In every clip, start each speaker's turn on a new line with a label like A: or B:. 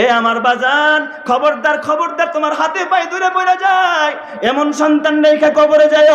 A: এ আমার বাজান, খবরদার খবরদার, তোমার হাতে পায়ে দূরে পড়ে যায় এমন সন্তান রেখে কবরে যায়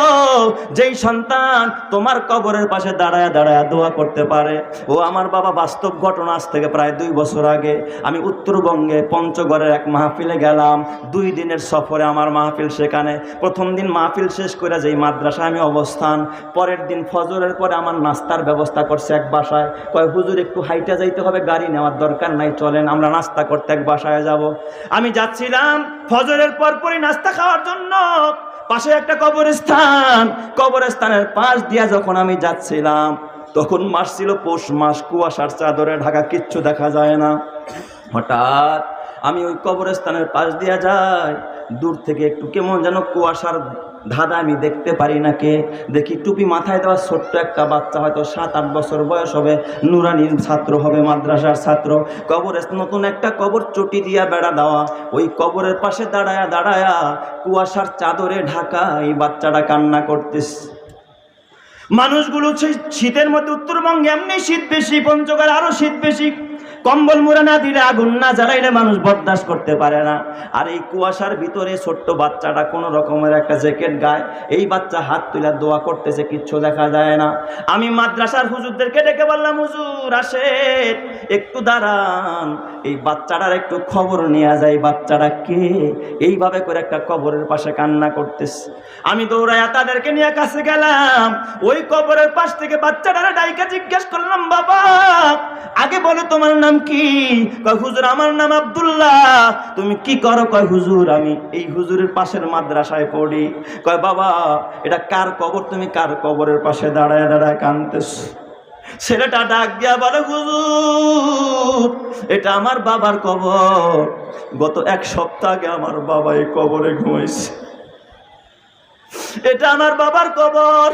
A: যেই সন্তান তোমার কবরের পাশে দাঁড়ায় দাঁড়ায় দোয়া করতে পারে। ও আমার বাবা, বাস্তব ঘটনা। আজ থেকে প্রায় 2 বছর আগে আমি উত্তরবঙ্গে পঞ্চগড়ের এক মাহফিলে গেলাম। 2 দিনের সফরে আমার মাহফিল সেখানে। প্রথম দিন মাহফিল শেষ করে যেই মাদ্রাসায় আমি অবস্থান, পরের দিন ফজরের পরে আমার নাস্তার ব্যবস্থা করছে এক বাসায়। কয় হুজুর একটু হাইটা যাইতে হবে, গাড়ি নেওয়ার দরকার নাই, চলেন আমরা নাস্তা করতে এক বাসায় যাব। আমি যাচ্ছিলাম ফজরের পরপরই নাস্তা খাওয়ার জন্য। পাশে একটা কবরস্থান, কবরস্থানের পাশ দিয়া যখন আমি যাচ্ছিলাম তখন মাস ছিল পৌষ মাস, কুয়াশার চাদরে ঢাকা, কিচ্ছু দেখা যায় না। হঠাৎ আমি ওই কবরস্থানের পাশ দিয়া যাই, দূর থেকে একটু কেমন যেন কুয়াশার ধাঁধা, আমি দেখতে পারি না কে। দেখি টুপি মাথায় দেওয়া ছোট্ট একটা বাচ্চা, হয়তো 7-8 বছর বয়স হবে, নুরানির ছাত্র হবে, মাদ্রাসার ছাত্র। কবরের নতুন একটা কবর চটি দিয়া বেড়া দেওয়া, ওই কবরের পাশে দাঁড়ায়া দাঁড়ায়া কুয়াশার চাদরে ঢাকা এই বাচ্চাটা কান্না করতেছে। মানুষগুলো শীতের মধ্যে, উত্তরবঙ্গে এমনি শীত বেশি, পঞ্চগড়ে আরো শীত বেশি। কম্বল মুড়া না দিলে, আগুন না জ্বালাইলে মানুষ বরদাস্ত করতে পারে না। আর এই কুয়াশার ভিতরে ছোট্ট বাচ্চাটা কোনো রকমের একটা জ্যাকেট গায়ে, এই বাচ্চা হাত তুলে দোয়া করতেছে, কিচ্ছু দেখা যায় না। আমি মাদ্রাসার হুজুরদেরকে ডেকে বললাম, হুজুর আসেন একটু দাঁড়ান, এই বাচ্চাটার একটু খবর নেওয়া যায়, বাচ্চাটা কে। এইভাবে করে একটা কবরের পাশে কান্না করতেছে। আমি দৌড়াইয়া তাদেরকে নিয়ে কাছে গেলাম। ওই কবরের পাশ থেকে বাচ্চাটারা ডাইকা জিজ্ঞেস করলাম, বাবা আগে বলো তোমার নাম কি? কয় হুজুর আমার নাম আব্দুল্লাহ। তুমি কি করো? কয় হুজুর আমি এই হুজুরের পাশের মাদ্রাসায় পড়ি। কয় বাবা এটা কার কবর? তুমি কার কবরের পাশে দাঁড়ায় দাঁড়ায় কাঁদতেছ? ছেলেটা ডাক দিয়া বলে, হুজুর এটা আমার বাবার কবর, গত 1 সপ্তাহ আগে আমার বাবা এই কবরে ঘুমাইছে, এটা আমার বাবার কবর।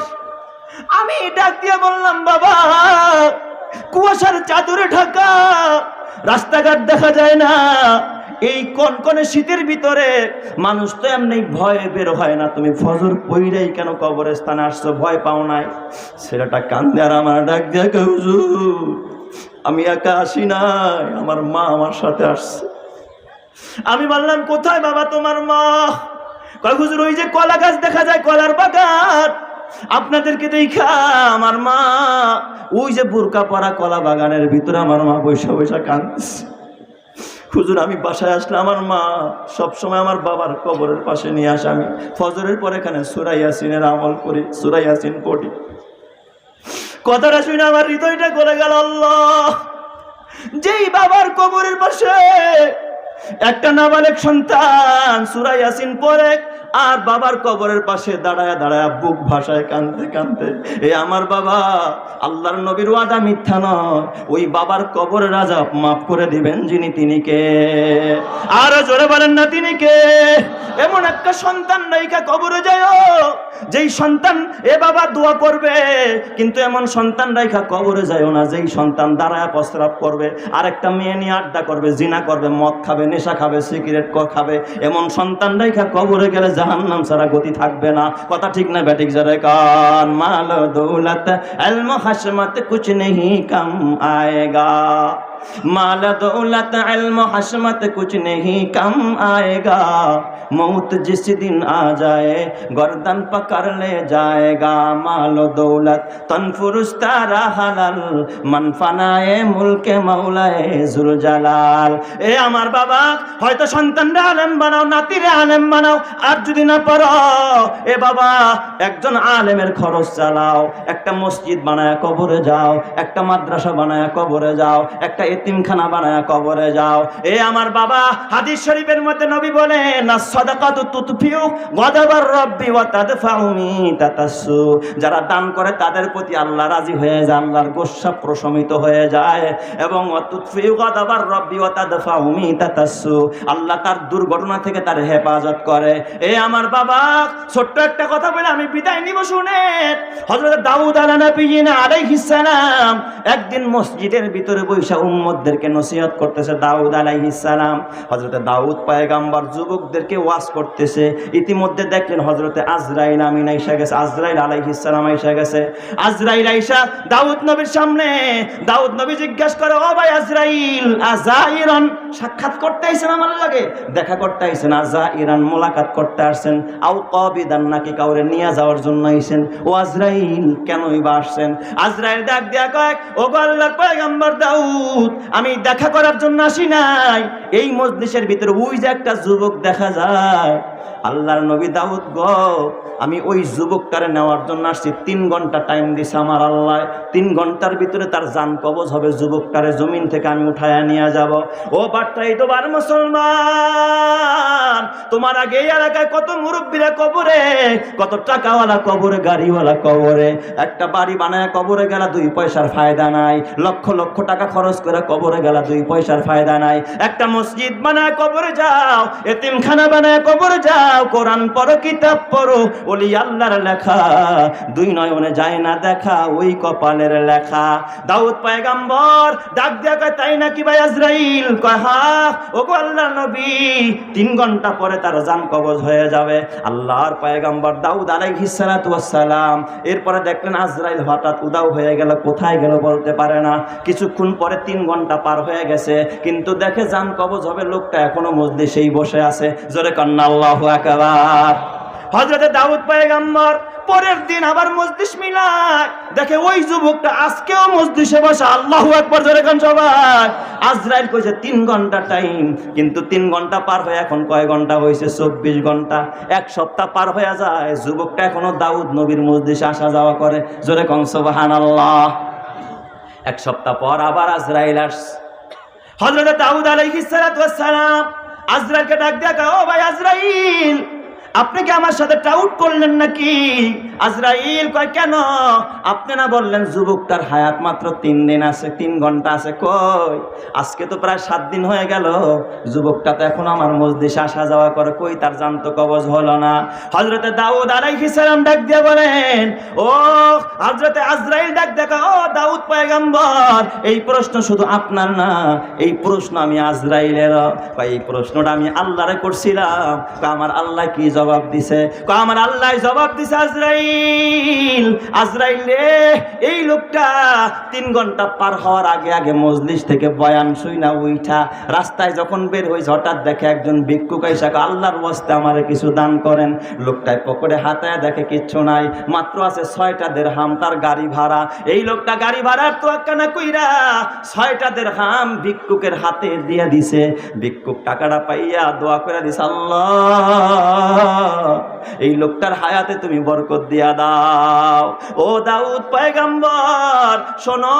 A: আমি ডাক দিয়ে বললাম, বাবা কুয়াশার চাদরে ঢাকা, রাস্তাঘাট দেখা যায় না, এই কনকনে শীতের ভিতরে মানুষ তো এমনি ভয়ে বের হয় না, তুমি ফজর পইরাই কেন কবরস্থানে আসছো, ভয় পাও নাই? ছেলেটা কান্দে আর আমার ডাক দিয়ে কয়, হুজুর আমি একা আসি নাই, আমার মা আমার সাথে আসছে। আমি বললাম, কোথায় বাবা তোমার মা? কয় হুজুর ওই যে কলা গাছ দেখা যায়, কলার বাগান, আপনাদেরকে দেখা আমার মা ওই যে বোরকা পরা কলা বাগানের ভিতরে আমার মা বৈশা বৈশা কাঁদছে। হুজুর আমি বাসায় আসলে আমার মা সবসময় আমার বাবার কবরের পাশে নিয়ে আসে, আমি ফজরের পর এখানে সূরা ইয়াসিনের আমল করি, সূরা ইয়াসিন পড়ি। কথাটা শুনে আমার হৃদয়টা গলে গেল। আল্লাহ, যেই বাবার কবরের পাশে একটা নাবালেক সন্তান সূরা ইয়াসিন পড়ে আর বাবার কবরের পাশে দাঁড়ায় দাঁড়ায় বুক ভাষায় কাঁদতে কাঁদতে, এ আমার বাবা, আল্লাহর নবীর ওয়াদা মিথ্যা নয়, ওই বাবার কবরের আযাব মাফ করে দিবেন যিনি, তিনি কে? আরো জোরে বলেন না, তিনি কে? এমন একটা সন্তান নাইকা কবরে যায় যেই সন্তান এ বাবা দোয়া করবে, কিন্তু এমন সন্তান রাইখা কবরে যায় না যেই সন্তান দাঁড়ায় প্রস্রাব করবে, আরেকটা মেয়ে নিয়ে আড্ডা করবে, জিনা করবে, মদ খাবে, নেশা খাবে, সিগারেট খাবে। এমন সন্তান রাইখা কবরে গেলে জাহান্নাম ছাড়া গতি থাকবে না। কথা ঠিক না ব্যাটিক? জরে কান। মাল দৌলত ইলম হশমত কুছ नहीं कम आएगा, माल दौलत इल्म हशमत कुछ नहीं कम आएगा, मौत जिस दिन आ जाए गर्दन पकड़ ले जाएगा, माल दौलत तनफुरुस्ता हलाल मन फनाए मुल्क मौलाए जुल जलाल। এ আমার বাবা, হয়তো সন্তানরা আলেম বানাও, নাতিরে আলেম বানাও, আর যদি না পারো এ বাবা একজন আলেমের খরচ চালাও, একটা মসজিদ বানায় কবরে যাও, একটা মাদ্রাসা বানায় কবরে যাও, একটা এতিমখানা বানায় কবরে যাও। এ আমার বাবা, হাদিস শরীফের মধ্যে নবী বলেন, আস-সাদাকাতু তুতফিউ গাদাবার রাব্বি ওয়া তাদফাউ মিতাতাসসু, যারা দান করে তাদের প্রতি আল্লাহ রাজি হয়ে যায়, আল্লাহর গোসা প্রশমিত হয়ে যায়, এবং ওয়া তুতফিউ গাদাবার রাব্বি ওয়া তাদফাউ মিতাতাসসু, আল্লাহ তার দুর্ঘটনা থেকে তার হেফাজত করে। এ আমার বাবা, ছোট্ট একটা কথা বলে আমি বিদায় নিব, শুনেন। হযরত দাউদ আলাইহিস সালাম একদিন মসজিদের ভিতরে বৈশা উম্মতদেরকে নসিহত করতেছে দাউদ আলাইহিস সালাম। হযরতে দাউদ পয়গম্বর যুবকদেরকে ওয়াজ করতেছে। ইতিমধ্যে দেখলেন হযরতে আজরাইল আমিন আইসা গেছে, আজরাইল আলাইহিস সালাম আইসা গেছে। আজরাইল আইসা দাউদ নবীর সামনে, দাউদ নবী জিজ্ঞাসা করে, ও ভাই আজরাইল, আজাইরান সাক্ষাৎ করতে আইছেন আমার লাগে, দেখা করতে আইছেন? আজাইরান মোলাকাত করতে আসছেন? আও কবিদান নাকি কাউরে নিয়ে যাওয়ার জন্য আইছেন? ও আজরাইল কেনই বা আসছেন? আজরাইল ডাক দিয়া কয়, ও আল্লাহর পয়গম্বর দাউদ, আমি দেখা করার জন্য আসি নাই। এই মজলিসের ভিতরে ওই যে একটা যুবক দেখা যায়, আল্লাহর নবী দাউদ গো, আমি ওই যুবকটারে নেওয়ার জন্য আসছি। 3 ঘন্টা টাইম দিছে আমার আল্লাহ। 3 ঘন্টার ভিতরে তার জান কবজ হবে, যুবকটারে জমিন থেকে আমি উঠায়া নিয়ে যাব। ও বাট্টাই তোমার মুসলমান, তোমার আগে এই এলাকায় কত মুরব্বীরা কবরে, কত টাকাওয়ালা কবরে, গাড়িওয়ালা কবরে। একটা বাড়ি বানায় কবরে গেলা 2 পয়সার ফায়দা নাই, লক্ষ লক্ষ টাকা খরচ করে কবরে গেলা 2 পয়সার ফায়দা নাই। একটা মসজিদ বানায় কবরে যাও, এতিমখানা বানায় কবরে যাও, কোরআন পড়ো, কিতাব পড়ো, ওলি আল্লাহর লেখা, 2 নয়নে যায় না দেখা, ওই কপালের লেখা। দাউদ পয়গম্বর ডাক দিয়া কয়, তাই নাকি ভাই আজরাইল? কয় হ্যাঁ, ওগো আল্লাহর নবী, 3 ঘন্টা পরে তার জান কবজ হয়ে যাবে। আল্লাহর পয়গম্বর দাউদ আলাইহিস সালাতু ওয়াস সালাম এরপরে দেখলেন আজরাইল হঠাৎ উদাও হয়ে গেল, কোথায় গেল বলতে পারে না। কিছুক্ষণ পরে 3 ঘন্টা পার হয়ে গেছে, কিন্তু দেখে জান কবজ হবে, লোকটা এখনো মজলিসেই বসে আছে। জোরে কান্না আল্লাহু আকবার। হযরতে দাউদ পয়গম্বর পরের দিন আবার মজলিস মিলায়, দেখে ওই যুবকটা আজকেও মজলিসে বসে। আল্লাহু আকবার, জোরে কান সবাই। আজরাইল কইছে 3 ঘন্টা টাইম, কিন্তু 3 ঘন্টা পার হয়ে এখন কয় ঘন্টা হয়েছে? 24 ঘন্টা। 1 সপ্তাহ পার হয়ে যায়, যুবকটা এখনো দাউদ নবীর মজলিসে আসা যাওয়া করে। জোরে কান সুবহানাল্লাহ। 1 সপ্তাহ পর আবার আজরাইল আসছে। হযরতে দাউদ আলাইহিস সালাতু ওয়াস সালাম আজরাইলকে ডাক দিয়া কয়, ও ভাই আজরাইল, আপনি কি আমার সাথে টাউট করলেন নাকি? আজরাইল কয়, কেন? আপনি না বললেন যুবকটার হায়াত মাত্র 3 দিন আছে, 3 ঘন্টা আছে? কই, আজকে তো প্রায় 7 দিন হয়ে গেল, যুবকটা তো এখন আমার মজলিসে আসা যাওয়া করে, কই তার জান তো কবজ হলো না। হযরতে দাউদ আলাইহিস সালাম ডাক দিয়ে বলেন, ও হযরতে আজরাইল ডাক দেখা, ও দাউদ পয়গম্বর, এই প্রশ্ন শুধু আপনার না, এই প্রশ্ন আমি আজরাইলের। এই প্রশ্নটা আমি আল্লাহরে করছিলাম। আমার আল্লাহ কি জবাব দিছে? আমার আল্লাহ জবাব দিছে, আজরাইল, আজরাইল রে, এই লোকটা 3 ঘন্টা পার হওয়ার আগে আগে মজলিস থেকে বয়ান শুইনা উইঠা রাস্তায় যখন বের হয়েছে, হঠাৎ দেখে একজন ভিক্ষুক আইসা, আল্লাহর ওয়াস্তে আমারে কিছু দান করেন। লোকটায় পকেটে হাতায় দেখে কিচ্ছু নাই, মাত্র আছে 6টা দিরহাম তার গাড়ি ভাড়া। এই লোকটা গাড়ি ভাড়ার তোয়াক্কা না কইরা 6টা দিরহাম ভিক্ষুকের হাতে দিয়ে দিছে। ভিক্ষুক টাকাটা পাইয়া দোয়া করে দিছে, আল্লাহ, এই লোকটার হায়াতে তুমি বরকত দিয়া দাও। ও দাউদ পয়গম্বর শোনো,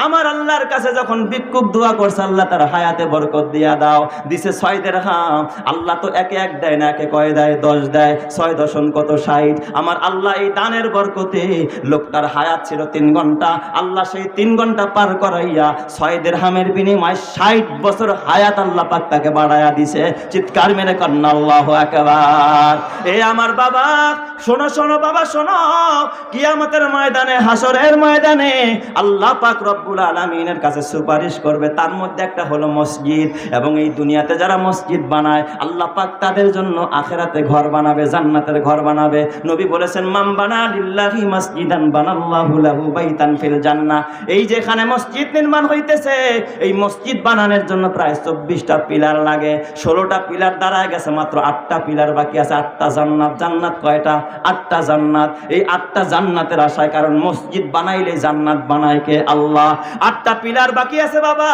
A: আমার আল্লাহর কাছে যখন ভিক্ষুক দোয়া করছে, আল্লাহ তার হায়াতে বরকত দিয়া দাও। দিছে 6 দিরহাম। আল্লাহ তো একে 1 দেয় না, একে কয় দেয়? 10 দেয়। 6 দশন কত? 60। আমার আল্লাহ এই দানের বরকতে, লোকটার হায়াত ছিল 3 ঘন্টা, আল্লাহ সেই 3 ঘন্টা পার করাইয়া 6 দিরহামের বিনিময়ে 60 বছর হায়াত আল্লাহ পাক তাকে বাড়ায়া দিছে। চিৎকার মেরে কন্না আল্লাহু আকবার। এ আমার বাবা শোনো, শোনো বাবা শোনো, কিয়ামতের ময়দানে, হাসরের ময়দানে আল্লাহ পাক রব্বুল আলামিনের কাছে সুপারিশ করবে। তার মধ্যে একটা হলো মসজিদ। এবং এই দুনিয়াতে যারা মসজিদ বানায়, আল্লাহ পাক তাদের জন্য আখিরাতে ঘর বানাবে, জান্নাতের ঘর বানাবে। নবী বলেছেন, মান বানা লিল্লাহি মসজিদান বানাল্লাহু লাহু বাইতান ফিল জান্নাহ। এই যেখানে মসজিদ নির্মাণ হইতেছে, এই মসজিদ বানানোর জন্য প্রায় 24টা পিলার লাগে। 16টা পিলার দাঁড়ায় গেছে, মাত্র 8টা পিলার বাকি আছে। 8টা জান্নাত। জান্নাত কয়টা? 8টা জান্নাত। এই 8টা জান্নাতের আশায়, কারণ মসজিদ বানাইলে জান্নাত বানায় কে? আল্লাহ। 8টা পিলার বাকি আছে বাবা।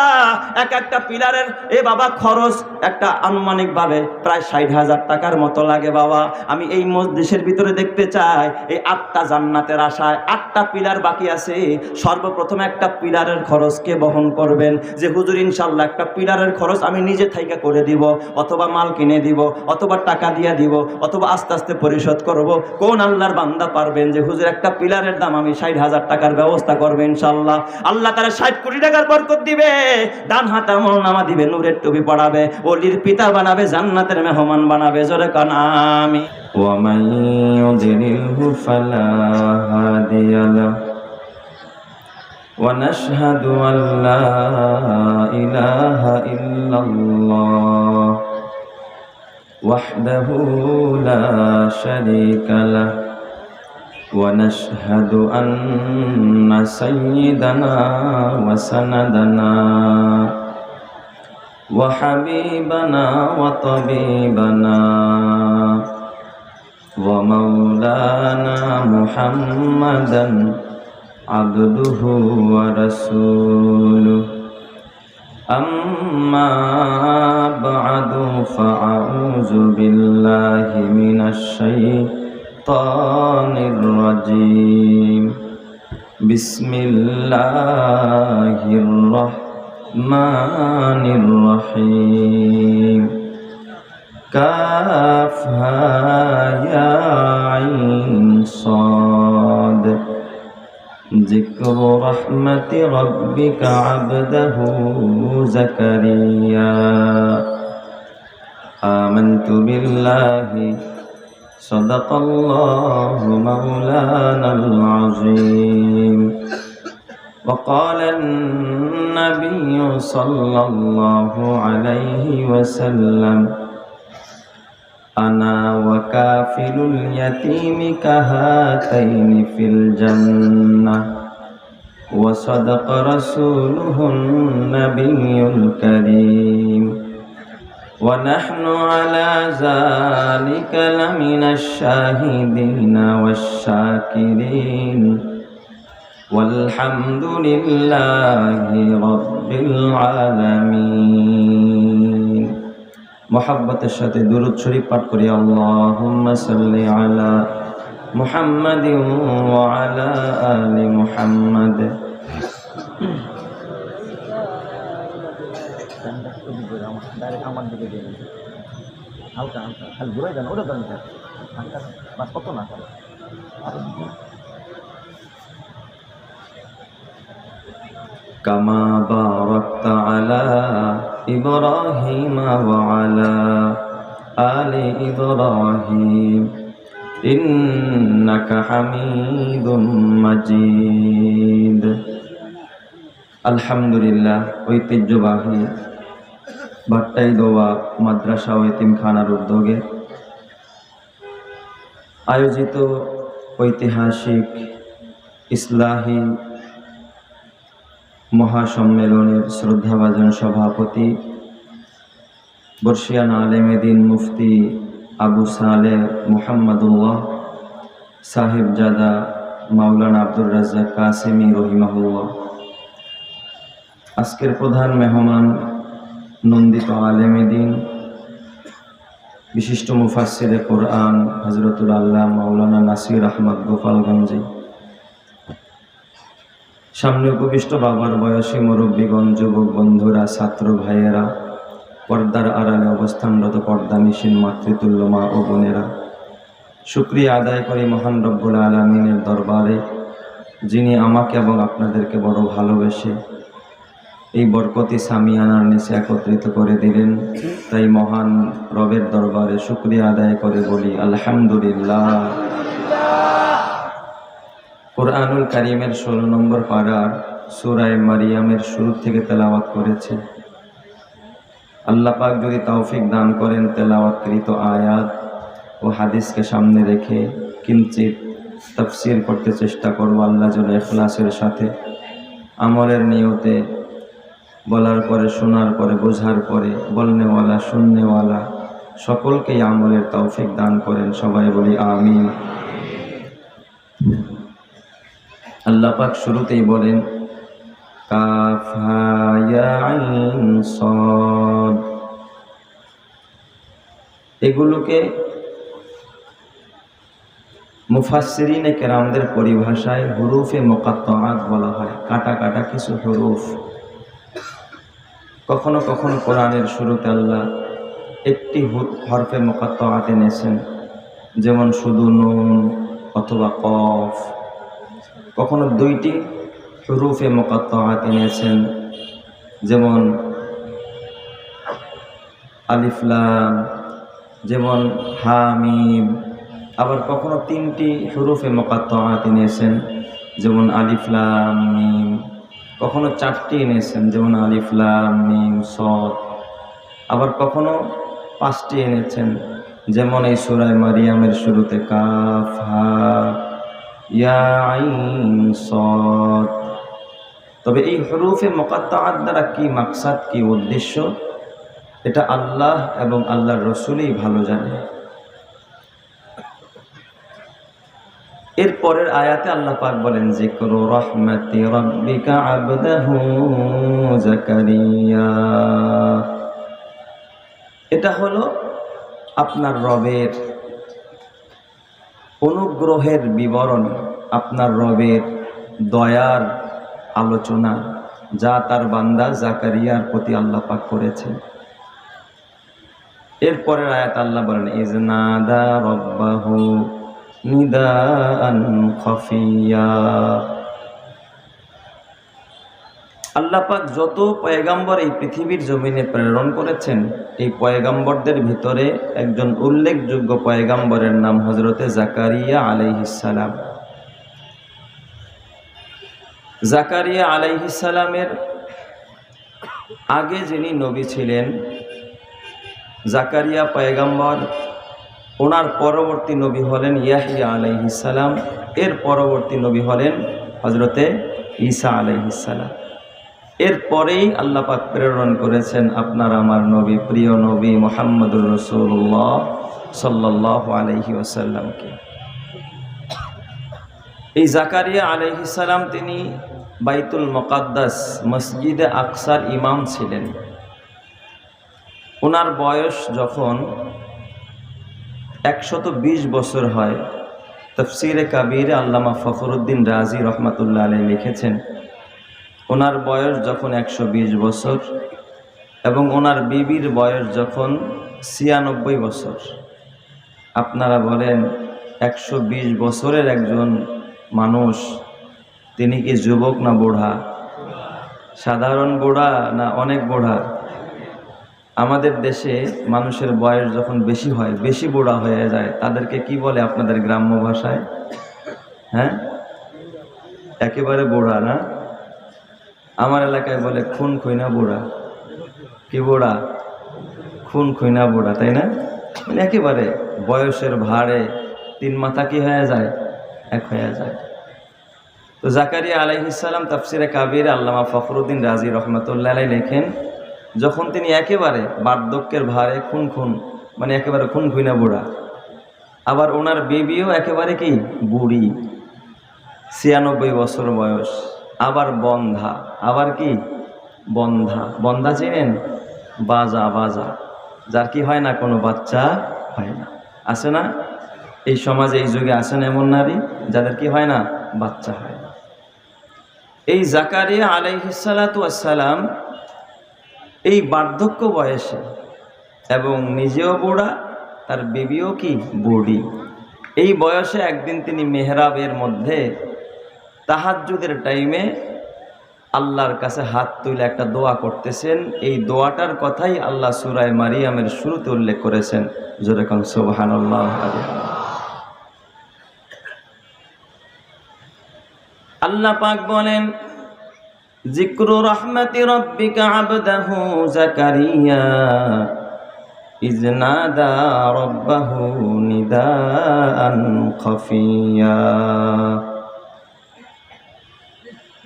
A: একটা পিলারের এ বাবা খরচ একটা আনুমানিক ভাবে প্রায় 60,000 টাকার মতো লাগে বাবা। আমি এই মসজিদের ভিতরে দেখতে চাই, এই 8টা জান্নাতের আশায় 8টা পিলার বাকি আছে। সর্বপ্রথম একটা পিলারের খরচ কে বহন করবেন? যে হুজুর ইনশাআল্লাহ একটা পিলারের খরচ আমি নিজে থেকে করে দিব, অথবা মাল কিনে দিব, অথবা টাকা দিয়ে দিব, অথবা আস্তে আস্তে পরিশোধ করব। কোন আল্লাহর বান্দা পারবেন যে হুজুর একটা পিলারের দাম আমি 60,000 টাকার ব্যবস্থা করবে? ইনশাআল্লাহ আল্লাহ তারা 60 কোটি টাকার বরকত দিবে, ডান হাতে আমলনামা দিবে, নূরের টুপি পড়াবে, ওলির পিতা বানাবে, জান্নাতের মেহমান বানাবে। জোরে কান আমিন।
B: ওয়া মান ইউদ্লিলহু ফালা হাদিয়া লাহু ونشهد أن لا إله إلا الله وحده لا شريك له ونشهد أن سيدنا وسندنا وحبيبنا وطبيبنا ومولانا محمدا عبده ورسوله أما بعد فأعوذ بالله من الشيطان الرجيم بسم الله الرحمن الرحيم كافها يا عين صاد ذكر رحمة ربك عبده زكريا آمنت بالله صدق الله مولانا العظيم وقال النبي صلى الله عليه وسلم أنا وكافل اليتيم كهاتين في الجنة وصدق رسوله النبي الكريم ونحن على ذلك لمن الشاهدين والشاكرين والحمد لله رب العالمين محبতের সাথে দুরূদ শরীফ পাঠ করি আল্লাহুম্মা সাল্লি আলা মুহাম্মাদিন ওয়া আলা আলি মুহাম্মাদ
A: আমার দিকে দিয়ে হালকা হালকা খালি ঘুরে যান ওটা দেন হালকা বাস কত না
B: كما باركت على إبراهيم وعلى آل إبراهيم إنك حميد مجيد الحمد لله ঐতিহ্যবাহী ভাট্টাই দোয়া মাদ্রাসা ও এতিমখানার উদ্যোগে আয়োজিত ঐতিহাসিক ইসলাহি মহাসম্মেলনের শ্রদ্ধাভাজন সভাপতি বর্ষিয়ান আলেমে দ্বীন মুফতি আবু সালেহ মুহাম্মদুল্লাহ সাহেবজাদা মাওলানা আব্দুর রাজ্জাক কাসেমি রহিমাহুল্লাহ, আজকের প্রধান মেহমান নন্দিত আলেমে দ্বীন বিশিষ্ট মুফাসসিরে কোরআন হযরতুল আল্লামা মাওলানা নাসির আহমদ গোপালগঞ্জি, সামনে উপবিষ্ট বাবার বয়সী মুরব্বীগণ, যুবক বন্ধুরা, ছাত্র ভাইয়েরা, পর্দার আড়ালে অবস্থানরত পর্দানিশীন মাতৃতুল্য মা ও বোনেরা, শুকরিয়া আদায় করি মহান রব্বুল আলামিনের দরবারে, যিনি আমাকে এবং আপনাদেরকে বড় ভালোবেসে এই বরকতি সামিয়ানার নিচে একত্রিত করে দিলেন। তাই মহান রবের দরবারে শুকরিয়া আদায় করে বলি আলহামদুলিল্লাহ। কোরআনুল কারীমের 16 নম্বর পারার সূরা মারিয়ামের শুরু থেকে তেলাওয়াত করেছে। আল্লাহ পাক যদি তৌফিক দান করেন, তেলাওয়াতকৃত আয়াত ও হাদিসকে সামনে রেখে কিঞ্চিত তাফসীর করতে চেষ্টা করব। আল্লাহ যেন ইখলাসের সাথে আমলের নিয়তে বলার পরে, শোনার পরে, বোঝার পরে বলনেওয়ালা শুননেওয়ালা সকলকেই আমলের তৌফিক দান করেন। সবাই বলি আমিন। আল্লাহ পাক শুরুতেই বলেন কাফ হা ইয়া আইন সাদ। এগুলোকে মুফাসসিরিনে কেরামদের পরিভাষায় হুরুফে মুকাত্তাআত বলা হয়, কাটা কাটা কিছু হুরুফ। কখনো কখনো কোরআনের শুরুতে আল্লাহ একটি হরফে মুকাত্তাআত এনেছেন, যেমন শুধু নুন অথবা কফ। কখনো দুইটি হুরুফে মুকাত্তাআত এনেছেন, যেমন আলিফ লাম, যেমন হা মিম। আবার কখনো তিনটি হুরুফে মুকাত্তাআত এনেছেন, যেমন আলিফ লাম মিম কখনো 4টি এনেছেন, যেমন আলিফ লাম মিম সদ। আবার কখনো 5টি এনেছেন, যেমন এই সূরা মারিয়ামের শুরুতে কাফ হা ইয়া আইন সদ। তবে এই হুরুফে মুকাত্তাআত দ্বারা কি মাকসাদ, কি উদ্দেশ্য, এটা আল্লাহ এবং আল্লাহর রাসূলই ভালো জানে। এর পরের আয়াতে আল্লাহ পাক বলেন, যিকরু রাহমাতি রাব্বিকা আবদাহু যাকারিয়া। এটা হলো আপনার রবের অনুগ্রহের বিবরণ, আপনার রবের দয়ার আলোচনা, যা তার বান্দা জাকারিয়ার প্রতি আল্লাহ পাক করেছেন। এরপরের আয়াত আল্লাহ বলেন, ইজনাদা রব্বাহু নিদাআন খাফিয়া। আল্লাহ পাক যত পয়গাম্বর এই পৃথিবীর জমিনে প্রেরণ করেছেন, এই পয়গাম্বরদের ভিতরে একজন উল্লেখযোগ্য পয়গাম্বরের নাম হযরতে জাকারিয়া আলাইহিস সালাম। জাকারিয়া আলাইহিস সালামের আগে যিনি নবী ছিলেন, জাকারিয়া পয়গাম্বর, ওনার পরবর্তী নবী হলেন ইয়াহইয়া আলাইহিস সালাম। এর পরবর্তী নবী হলেন হযরতে ঈসা আলাইহিস সালাম। এরপরেই আল্লাহ পাক প্রেরণ করেছেন আপনার আমার নবী, প্রিয় নবী মুহাম্মদুর রাসূলুল্লাহ সাল্লাল্লাহু আলাইহি ওয়াসাল্লামকে। এই জাকারিয়া আলাইহিস সালাম তিনি বাইতুল মুকাদ্দাস মসজিদে আকসার ইমাম ছিলেন। ওনার বয়স যখন 120 বছর হয়, তাফসীরে কাবীরে আল্লামা ফখরুদ্দিন রাজি রহমাতুল্লাহ আলাইহি লিখেছেন, ওনার বয়স যখন 120 বছর এবং ওনার বিবির বয়স যখন 96 বছর। আপনারা বলেন 120 বছরের একজন মানুষ, তিনি কি যুবক না বুড়া? সাধারণ বুড়া না অনেক বুড়া? আমাদের দেশে মানুষের বয়স যখন বেশি হয়, বেশি বুড়া হয়ে যায়, তাদেরকে কি বলে আপনাদের গ্রাম্য ভাষায়? হ্যাঁ, একেবারে বুড়া না? আমার এলাকায় বলে খুন খুইনা বুড়া। কি বুড়া? খুন খুইনা বুড়া, তাই না? মানে একেবারে বয়সের ভারে 3 মাথা কি হয়ে যায়? এক হয়ে যায়। তো জাকারিয়া আলাইহিস সালাম তাফসীরে কাবীরে আল্লামা ফখরুদ্দিন রাজি রহমাতুল্লাহ আলাইহি লেখেন, যখন তিনি একেবারে বার্ধক্যের ভারে খুন মানে একেবারে খুন খুইনা বুড়া, আবার ওনার বেবিও একেবারে কি বুড়ি, 96 বছর বয়স, আবার বন্ধা। আবার কি বন্ধা? বন্ধা চিনেন? বাজা, যার কি হয় না, কোনো বাচ্চা হয় না। আছে না এই সমাজে, এই যুগে আছেন এমন নারী যাদের কি হয় না, বাচ্চা হয় না। এই জাকারিয়া আলাইহিস সালাতু ওয়াস সালাম এই বার্ধক্য বয়সে এবং নিজেও বুড়া, তার বিবিও কি বুড়ি, এই বয়সে একদিন তিনি মেহরাবের মধ্যে তাহাজ্জুদের টাইমে আল্লাহর কাছে হাত তুলে একটা দোয়া করতেছেন। এই দোয়াটার কথাই আল্লাহ সূরা মারিয়ামের শুরুতে উল্লেখ করেছেন। জোরে কোন সুবহানাল্লাহ। আল্লাহ পাক বলেন, যিকরু রাহমাতি রাব্বিকা আবদাহু যাকারিয়া ইয নাদা রাব্বাহু নিদাআন খাফিয়া।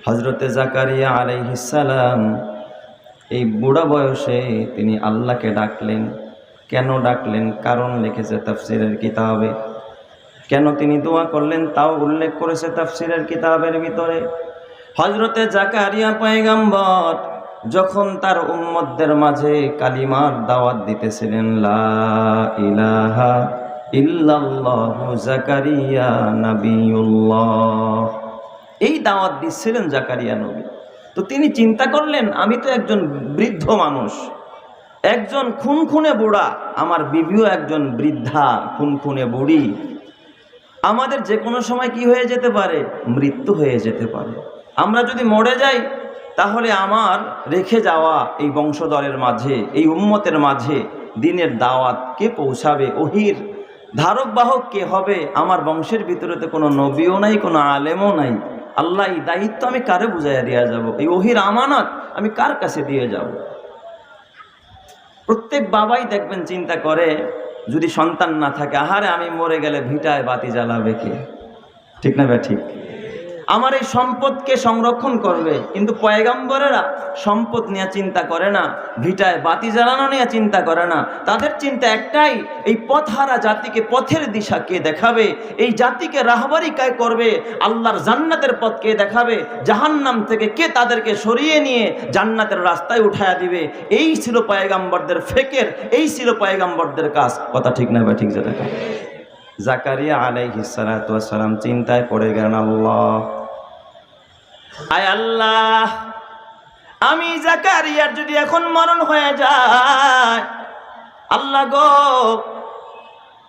B: হযরতে জাকারিয়া আলাইহিস সালাম এই বুড়া বয়সে তিনি আল্লাহকে ডাকলেন। কেন ডাকলেন? কারণ লিখেছে তাফসীরের কিতাবে। কেন তিনি দোয়া করলেন তাও উল্লেখ করেছে তাফসীরের কিতাবের ভিতরে। হযরতে জাকারিয়া পয়গম্বর যখন তার উম্মতদের মাঝে কালিমার দাওয়াত দিতেছিলেন, লা ইলাহা ইল্লাল্লাহু জাকারিয়া নবিয়ুল্লাহ, এই দাওয়াত দিচ্ছিলেন জাকারিয়া নবী। তো তিনি চিন্তা করলেন, আমি তো একজন বৃদ্ধ মানুষ, একজন খুনখুনে বুড়া, আমার বিবিও একজন বৃদ্ধা খুনখুনে বুড়ি, আমাদের যে কোনো সময় কি হয়ে যেতে পারে? মৃত্যু হয়ে যেতে পারে। আমরা যদি মরে যাই তাহলে আমার রেখে যাওয়া এই বংশধরের মাঝে, এই উম্মতের মাঝে দ্বীনের দাওয়াত কে পৌঁছাবে? ওহির ধারক বাহক কে হবে? আমার বংশের ভিতরে তো কোনো নবীও নাই, কোনো আলেমও নাই,
A: আল্লাহ এই দায়িত্ব আমি কারে বুঝাইয়া দিয়া যাব, এই ওহির আমানত আমি কার কাছে দিয়ে যাব? প্রত্যেক বাবাই দেখবেন চিন্তা করে, যদি সন্তান না থাকে, আহারে আমি মরে গেলে ভিটায় বাতি জ্বালাবে কে? ঠিক না ভাই? ঠিক। আমার এই সম্পদকে সংরক্ষণ করবে, কিন্তু পয়গম্বরেরা সম্পদ নিয়ে চিন্তা করে না, ভিটায় বাতি জ্বালানো নিয়ে চিন্তা করে না। তাদের চিন্তা একটাই, এই পথহারা জাতিকে পথের দিশা কে দেখাবে, এই জাতিকে রাহবারি কে করবে, আল্লাহর জান্নাতের পথ কে দেখাবে, জাহান্নাম থেকে কে তাদেরকে সরিয়ে নিয়ে জান্নাতের রাস্তায় উঠায়া দিবে। এই ছিল পয়গম্বরদের ফিকির, এই ছিল পয়গম্বরদের কাজ। কথা ঠিক না ভাই? ঠিক। যেটা জাকারিয়া আলাইহিস সালাতু ওয়াস সালাম চিন্তায় পড়ে গেলেন, আল্লাহ, আয় আল্লাহ, আমি জাকারিয়ার যদি এখন মরণ হয়ে যায়, আল্লাহ গো,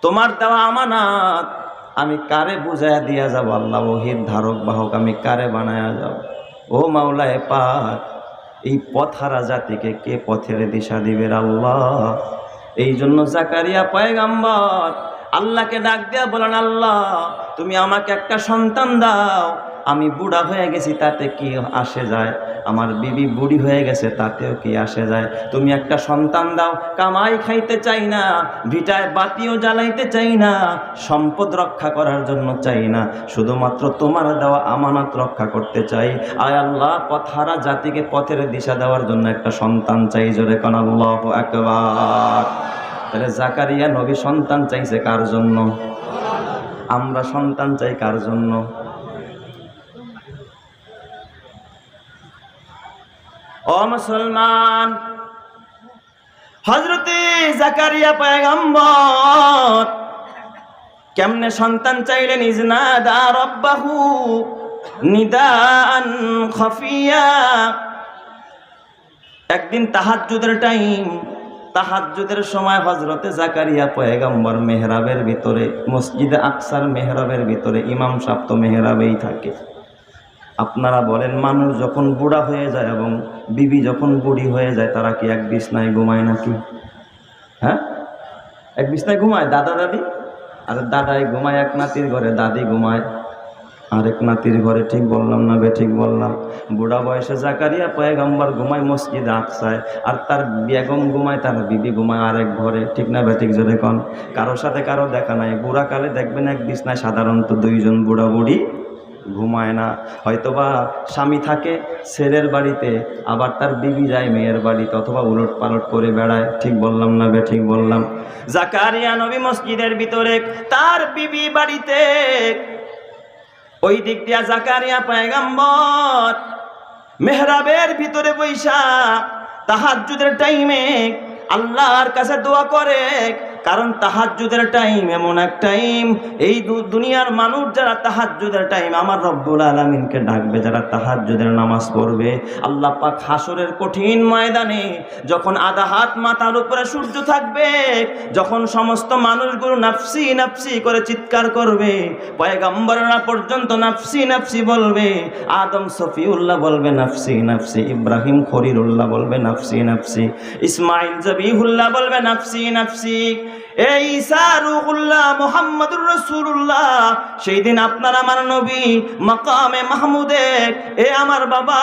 A: তোমার দেওয়া আমানত আমি কারে বুঝাইয়া দিয়া যাব? আল্লাহ, ওহির ধারক বাহক আমি কারে বানায়া যাব? ও মাওলায়ে পাক, এই পথহারা জাতিকে কে পথের দিশা দিবে আল্লাহ? এই জন্য জাকারিয়া পয়গম্বর আল্লাহকে ডাক দিয়া বলেন, আল্লাহ, তুমি আমাকে একটা সন্তান দাও। আমি বুড়া হয়ে গেছি, তাতে কি আসে যায়? আমার বিবি বুড়ি হয়ে গেছে, তাতেও কি আসে যায়? তুমি একটা সন্তান দাও। কামাই খাইতে চাই না, ভিটায় বাতিও জ্বালাইতে চাই না, সম্পদ রক্ষা করার জন্য চাই না, শুধুমাত্র তোমার দেওয়া আমানত রক্ষা করতে চাই। আয় আল্লাহ, পথহারা জাতিকে পথের দিশা দেওয়ার জন্য একটা সন্তান চাই। জোরে কোন আল্লাহু আকবার। তাহলে জাকারিয়া নবী সন্তান চাইছে কার জন্য? আমরা সন্তান চাই কার জন্য? ও মুসলমান, হযরতে জাকারিয়া পয়গম্বর কেমনে সন্তান চাইলেন? ইজনাদা রাব্বাহু নিদাআন খাফিয়া। একদিন তাহাজ্জুদের টাইম, তাহাজ্জুদের সময় হযরতে জাকারিয়া পয়গম্বর মেহরাবের ভিতরে, মসজিদে আকসার মেহরাবের ভিতরে, ইমাম সাহেব তো মেহরাবেই থাকে। আপনারা বলেন, মানুষ যখন বুড়া হয়ে যায় এবং বিবি যখন বুড়ি হয়ে যায়, তারা কি এক বিছনায় ঘুমায় নাকি? হ্যাঁ, এক বিছনায় ঘুমায় দাদা দাদি? আর দাদাই ঘুমায় এক নাতির ঘরে, দাদি ঘুমায় আরেক নাতির ঘরে। ঠিক বললাম না বে? ঠিক বললাম। বুড়া বয়সে জাকারিয়া পয়গম্বর ঘুমায় মসজিদে আকসায়, আর তার বেগম ঘুমায়, তার বিবি ঘুমায় আরেক ঘরে। ঠিক না বে? ঠিক। জোরে কোন। কারোর সাথে কারো দেখা নাই। বুড়াকালে দেখবেন এক বিছনায় সাধারণত দুইজন বুড়া বুড়ি ঘুমায় না। হয়তোবা স্বামী থাকে ছেলের বাড়িতে, আবার তার বিবি যায় মেয়ের বাড়িতে, অথবা উলট পালট করে বেড়ায়। ঠিক বললাম না বে? ঠিক বললাম। জাকারিয়া নবী মসজিদের ভিতরে, তার বিবি বাড়িতে। ওই দিক দিয়া জাকারিয়া পয়গম্বর মেহরাবের ভিতরে বৈশা তাহাজ্জুদের টাইমে আল্লাহর কাছে দোয়া করে। কারণ তাহাজ্জুদের টাইম এমন এক টাইম, এই দুনিয়ার মানুষ যারা তাহাজ্জুদের টাইম আমার রব্বুল আলামিনকে ডাকবে, যারা তাহাজ্জুদের নামাজ পড়বে, আল্লাহ পাক হাসরের কঠিন ময়দানে যখন আধা হাত মাথার উপরে সূর্য থাকবে, যখন সমস্ত মানুষগুলো নাফসি নাফসি করে চিৎকার করবে, পয়গম্বররা পর্যন্ত নাফসি নাফসি বলবে, আদম সফিউল্লাহ বলবে নাফসি নাফসি, ইব্রাহিম খলিলুল্লাহ বলবে নাফসি নাফসি, ইসমাইল জবিহুল্লাহ বলবে নাফসি নাফসি, এই ঈসা রূহুল্লাহ মুহাম্মদুর রাসূলুল্লাহ। সেই দিন আপনার আমার নবী মাকামে মাহমুদে, এ আমার বাবা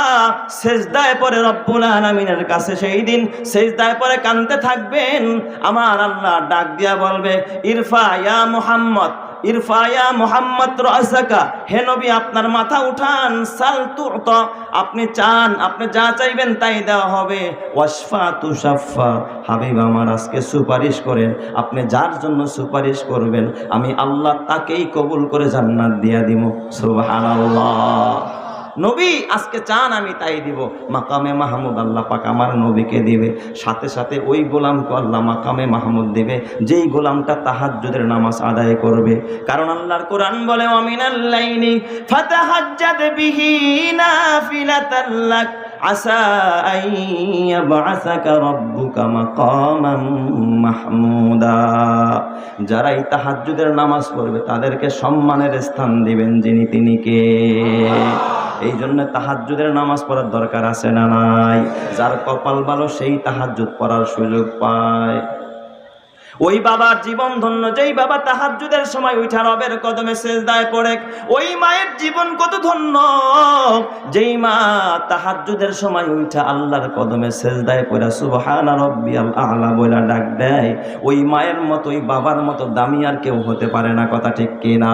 A: সেজদায় পড়ে রব্বুল আলামিনের কাছে সেই দিন সেজদায় পড়ে কাঁদতে থাকবেন। আমার আল্লাহ ডাক দিয়া বলবে, ইরফা ইয়া মুহাম্মদ, ইরফা ইয়া মুহাম্মদ রাসাকা, হে নবী আপনার মাথা উঠান, সাল তুতা, আপনি চান, আপনি যা চাইবেন তাই দেওয়া হবে, ওয়াশফা তুশাফা, হাবিব আমার আজকে সুপারিশ করেন, আপনি যার জন্য সুপারিশ করবেন আমি আল্লাহ তাকেই কবুল করে জান্নাত দিয়া দিব। সুবহানাল্লাহ। নবী আজকে চান আমি তাই দিব। মাকামে মাহমুদ আল্লাহ পাক আমার নবীকে দিবে, সাথে সাথে ওই গোলামকে আল্লাহ মাকামে মাহমুদ দিবে যেই গোলামটা তাহাজ্জুদের নামাজ আদায় করবে। কারণ আল্লাহর কোরআন বলে, ওয়ামিনাল লাইলি ফাতাহাজ্জাদ বিহি নাফিলাতাল লাক আসা আইয়াবআসাকা রাব্বুকা মাকামান মাহমুদা। যারা এই তাহাজ্জুদের নামাজ পড়বে তাদেরকে সম্মানের স্থান দিবেন যিনি, তিনি কে? এই জন্য তাহাজ্জুদের নামাজ পড়ার দরকার আছে না নাই? যার কপাল ভালো সেই তাহাজ্জুদ পড়ার সুযোগ পায়। ওই বাবার জীবন ধন্য, যেই বাবা তাহাজ্জুদের সময় উঠা রবের কদমে সিজদায় পড়ে। ওই মায়ের জীবন কত ধন্য, যেই মা তাহাজ্জুদের সময় উঠা আল্লাহর কদমে সিজদায় পড়ে সুবহানা রাব্বিয়াল আ'লা বলে ডাক দেয়। ওই মায়ের মতো, ওই বাবার মতো দামি আর কেউ হতে পারে না। কথা ঠিক কিনা?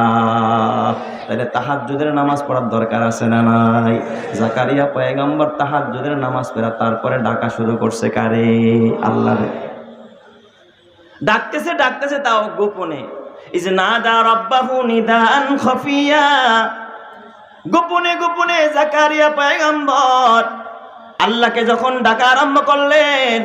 A: তাহলে তাহাজ্জুদের নামাজ পড়ার দরকার আছে না নাই? জাকারিয়া পয়গম্বর তাহাজ্জুদের নামাজ পড়া তারপরে ডাকা শুরু করছে কারে? আল্লাহরে। ডাকতেছে ডাকতেছে তাও গোপনে। ইজ নাদা রাব্বাহু নিদান খাফিয়া, গোপনে গোপনে জাকারিয়া পয়গম্বর আল্লাহকে যখন ডাকা আরম্ভ করলেন,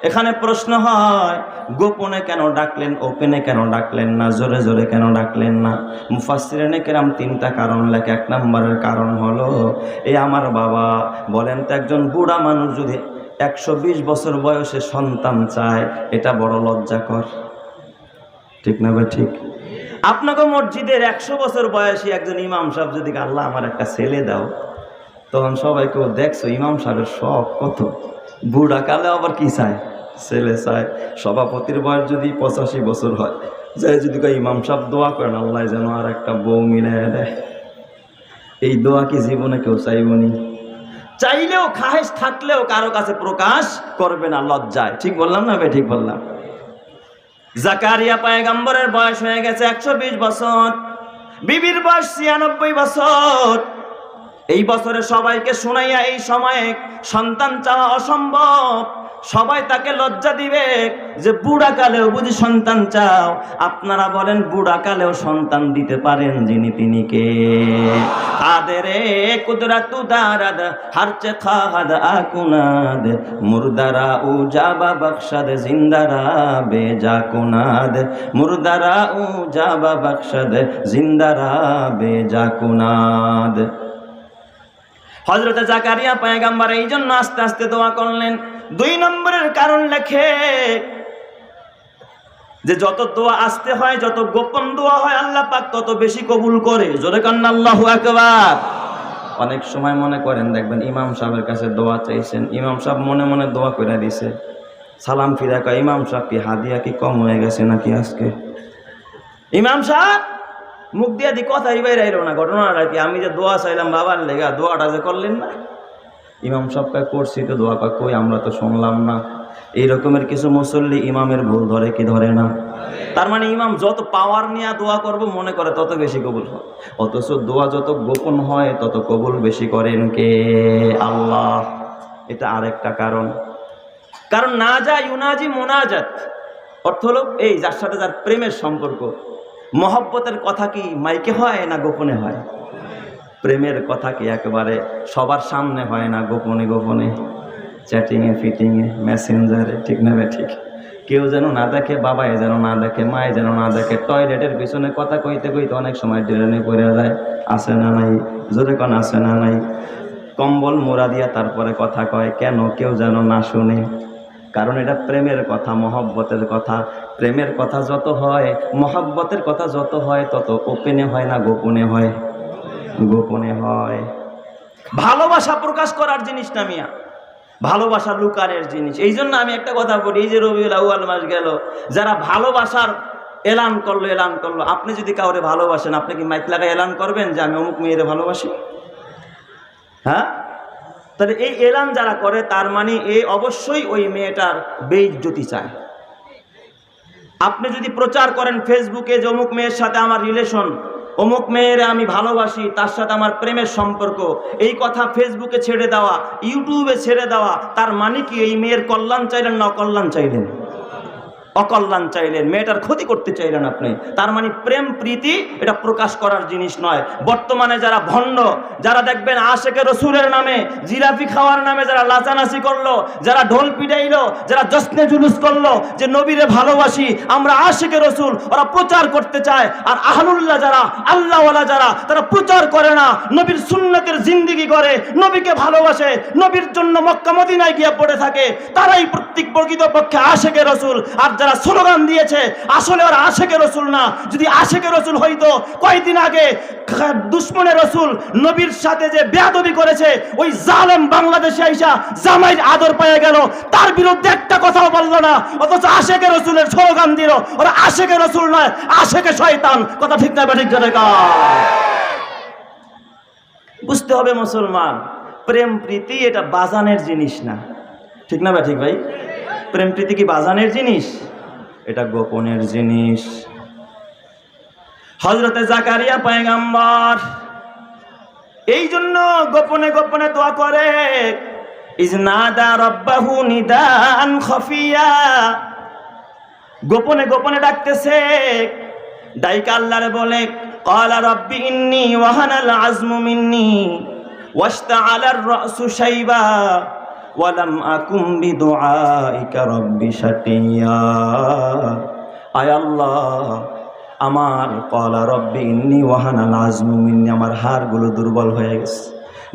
A: এখানে প্রশ্ন হয় গোপনে কেন ডাকলেন, ওপেনে কেন ডাকলেন না, জোরে জোরে কেন ডাকলেন না? মুফাসসিরিনে কেরাম তিনটা কারণ লেখে। এক নম্বরের কারণ হলো, এই আমার বাবা বলেন তো, একজন বুড়া মানুষ যদি 120 বছর বয়সে সন্তান চায়, এটা বড় লজ্জাকর, ঠিক না ভাই? ঠিক। আপনাকে মসজিদের 100 বছর বয়সী একজন ইমাম সাহেব যদি আল্লাহ আমার একটা ছেলে দাও, তখন সবাই কেউ দেখছো ইমাম সাহেবের শখ কত, বুড়া কালে আবার কি চায়? ছেলে চায়। সভাপতির বয়স যদি 85 বছর হয়, যাই যদি ইমাম সাহেব দোয়া করেন আল্লাহ যেন আর একটা বউ মিলে দেয়, এই দোয়া কি জীবনে কেউ চাইবনি? চাইলেও, খাহেশ থাকলেও কারো কাছে প্রকাশ করবে না লজ্জায়। ঠিক বললাম না ভাই? ঠিক বললাম। জাকারিয়া পয়গম্বরের বয়স হয়ে গেছে 120 বছর, বিবির বয়স 96 বছর। এই বছরে সবাইকে শুনাইয়া এই সময়ে সন্তান চাওয়া অসম্ভব। সবাই তাকে লজ্জা দিবে যে বুড়া কালেও বুঝি সন্তান চাও। আপনারা বলেন বুড়া কালেও সন্তান দিতে পারেন যিনি, তিনি কে? কাদেরে কুদরতু দারাদ হারচে খাহাদ আকুনাদ, মুরদারা উজাবা বখশাদ জিন্দারা বেজা কুনাদ, মুরদারা উজাবা বখশাদ জিন্দারা বেজা কুনাদ। হযরতে জাকারিয়া পয়গম্বর এই জন্য আস্তে আস্তে দোয়া করলেন। 2 নম্বরের কারণ লেখে যে যত দোয়া আস্তে হয়, যত গোপন দোয়া হয়, আল্লাহ পাক তত বেশি কবুল করে। জোরে কান্না আল্লাহু আকবার। অনেক সময় মনে করেন, দেখবেন ইমাম সাহেবের কাছে দোয়া চাইছেন, ইমাম সাহেব মনে মনে দোয়া করে দিছে, সালাম ফিরা কয় ইমাম সাহেব কি হাদিয়া কি কম হয়ে গেছে নাকি আজকে? ইমাম সাহেব মুখ দিয়ে দি কথাই বাইরে আইলো না। ঘটনাটা কি? আমি যে দোয়া চাইলাম বাবার লেগা, দোয়াটা যে করলেন না। ইমাম সাহেবকে করছি তো দোয়া কই আমরা তো শুনলাম না। এই রকমের কিছু মুসল্লি ইমামের ভুল ধরে কি ধরে না? তার মানে ইমাম যত পাওয়ার নিয়ে দোয়া করব মনে করে তত বেশি কবুল হয়, অথচ দোয়া যত গোপন হয় তত কবুল বেশি করেন কে? আল্লাহ। এটা আরেকটা কারণ। কারণ না যা ইউনাজি মোনাজাত অর্থ হলো এই যার সাথে যার প্রেমের সম্পর্ক। মহব্বতের কথা কি মাইকে হয় না গোপনে হয়? প্রেমের কথা কি একেবারে সবার সামনে হয় না গোপনে গোপনে, চ্যাটিংয়ে, ফিটিংয়ে, মেসেঞ্জারে, ঠিক না ভাই? ঠিক। কেউ যেন না দেখে, বাবাই যেন না দেখে, মায়ে যেন না দেখে। টয়লেটের পিছনে কথা কইতে কইতে অনেক সময় ড্রেনে পড়ে যায়, আছে না নাই? জোরে কোন আছে না নাই? কম্বল মোড়া দিয়া তারপরে কথা কয়, কেন? কেউ যেন না শুনে। কারণ এটা প্রেমের কথা, মহব্বতের কথা। প্রেমের কথা যত হয়, মহব্বতের কথা যত হয়, তত ওপেনে হয় না গোপনে হয়? গোপনে হয়। ভালোবাসা প্রকাশ করার জিনিস না মিয়া, ভালোবাসা লুকারের জিনিস। এই জন্য আমি একটা কথা বলি, এই যে রবিউল আউয়াল মাস গেল, যারা ভালোবাসার এলান করলো। আপনি যদি কাউরে ভালোবাসেন, আপনি কি মাইক লাগায় এলান করবেন যে আমি অমুক মেয়েরে ভালোবাসি? হ্যাঁ? তাহলে এই এলান যারা করে, তার মানে এই অবশ্যই ওই মেয়েটার বেইজ্জতি চায়। আপনি যদি প্রচার করেন ফেসবুকে যে অমুক মেয়ের সাথে আমার রিলেশন, অমুক মেয়ের আমি ভালোবাসি, তার সাথে আমার প্রেমের সম্পর্ক, এই কথা ফেসবুকে ছেড়ে দেওয়া, ইউটিউবে ছেড়ে দেওয়া, তার মানে কি এই মেয়ের কল্যাণ চাইলেন না অকল্যাণ চাইলেন? অকল্যাণ চাইলেন, মেয়েটার ক্ষতি করতে চাইলেন আপনি। তার মানে প্রেম প্রীতি এটা প্রকাশ করার জিনিস নয়। বর্তমানে যারা ভণ্ড, যারা দেখবেন আশেকে রসুলের নামে, জিলাপি খাওয়ার নামে যারা লাচানাচি করলো, যারা ঢোল পিটাইলো, যারা জশ্নে জুলুস করলো যে নবীরে ভালোবাসি আমরা, আশেকে রসুল, ওরা প্রচার করতে চায়। আর আহলুল্লাহ যারা, আল্লাহওয়ালা যারা, তারা প্রচার করে না, নবীর সুন্নতের জিন্দেগি করে, নবীকে ভালোবাসে, নবীর জন্য মক্কা মদিনায় গিয়ে পড়ে থাকে, তারাই প্রকৃতপক্ষে আশেকে রসুল। আর যারা স্লোগান দিয়েছে আসলে ওরা আশেকে রসুল না। যদি আশেকে রসুল হইতো কয়েকদিন আগে দুশ্মনের রসুল নবীর সাথে যে বেয়াদবি করেছে ওই জালেম বাংলাদেশে আইসা জামাইর আদর পেয়ে গেল, তার বিরুদ্ধে একটা কথাও বললো না, অথচ আশেকে রসুলের স্লোগান দিল। ওরা আশেকে রসুল নয়, আশেকে শয়তান। কথা ঠিক না ঠিক জোরে কর। বুঝতে হবে মুসলমান, প্রেম প্রীতি এটা বাজানের জিনিস না। ঠিক না ঠিক ভাই? প্রেম প্রীতি কি বাজানের জিনিস? এটা গোপনের জিনিস। হযরতে জাকারিয়া পয়গম্বর এই জন্য গোপনে গোপনে দোয়া করে, ইজনাদা রাব্বাহু নিদান খফিয়া, গোপনে গোপনে ডাকতেছে। ডাইকা আল্লাহরে বলে, ক্বালা রাব্বি ইন্নী ওয়াহানাল আযমু মিন্নী ওয়াশতাআলার রাসু শাইবা ওয়ালাম আকুম বিদুআইকা রাব্বি শাকিয়া। আয় আল্লাহ, আমার ক্বালা রাব্বি ইন্নী ওয়াহানাল আযমু মিন্নী, আমার হাড়গুলো দুর্বল হয়ে গেছে।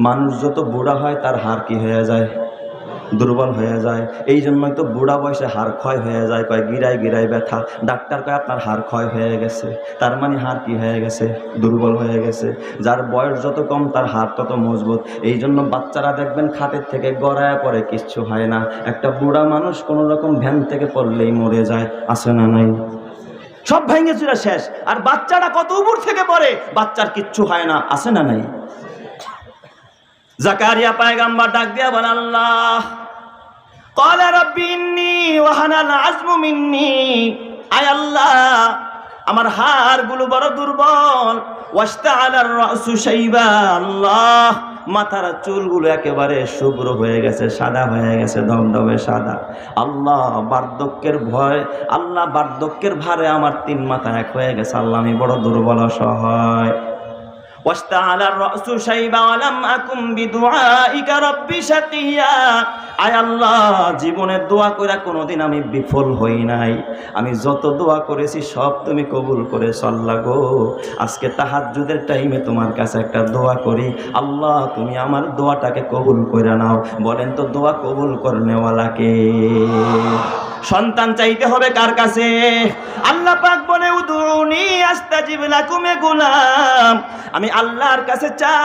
A: মানুষ যত বুড়া হয় তার হাড় কি হয়ে যায়? দুর্বল হয়ে যায়। এই জন্যই তো বুড়া বয়সে হাড় ক্ষয় হয়ে যায়, কয় গিরায় গিরায় ব্যথা। ডাক্তার কয় আপনার হাড় ক্ষয় হয়ে গেছে, তার মানে হাড় কি হয়ে গেছে? দুর্বল হয়ে গেছে। যার বয়স যত কম তার হাড় তত মজবুত। এই জন্য বাচ্চারা দেখবেন খাটের থেকে গড়ায় পড়ে, কিচ্ছু হয় না। একটা বুড়া মানুষ কোনো রকম ভ্যান থেকে পড়লেই মরে যায়, আছে না নাই? সব ভেঙে চুরে শেষ। আর বাচ্চারা কত উপর থেকে পড়ে, বাচ্চার কিচ্ছু হয় না, আছে না নাই? জাকারিয়া পয়গম্বর ডাক দিয়া বলেন, আল্লাহ ক্বালা রাব্বি ইন্নী ওয়াহানাল আযমু মিন্নী, আয় আল্লাহ আমার হাড়গুলো বড় দুর্বল। ওয়াশতাআলার রাসু শাইবা, আল্লাহ মাথার চুলগুলো একেবারে শুভ্র হয়ে গেছে, সাদা হয়ে গেছে, দমদমে সাদা। আল্লাহ বার্ধক্যের ভয়, আল্লাহ বার্ধক্যের ভারে আমার 3 মাথা এক হয়ে গেছে। আল্লাহ আমি বড় দুর্বল অসহায়। ওয়াশতাআলার রাসু শাইবা ওয়ালাম আকুম বিদুআইকা রাব্বি শাকিয়া, আয় আল্লাহ জীবনের দোয়া কইরা কোনোদিন আমি বিফল হই নাই। আমি যত দোয়া করেছি সব তুমি কবুল করেছ। আল্লাহ গো, আজকে তাহাজ্জুদের টাইমে তোমার কাছে একটা দোয়া করি, আল্লাহ তুমি আমার দোয়াটাকে কবুল করে নাও। বলেন তো দোয়া কবুল করনেওয়ালা কে? সন্তান চাইতে হবে কার কাছে? আল্লাহ পাক বলে, উদুনি আস্তাজিব লাকুম, এ গোলাম আমি আল্লাহর কাছে চা,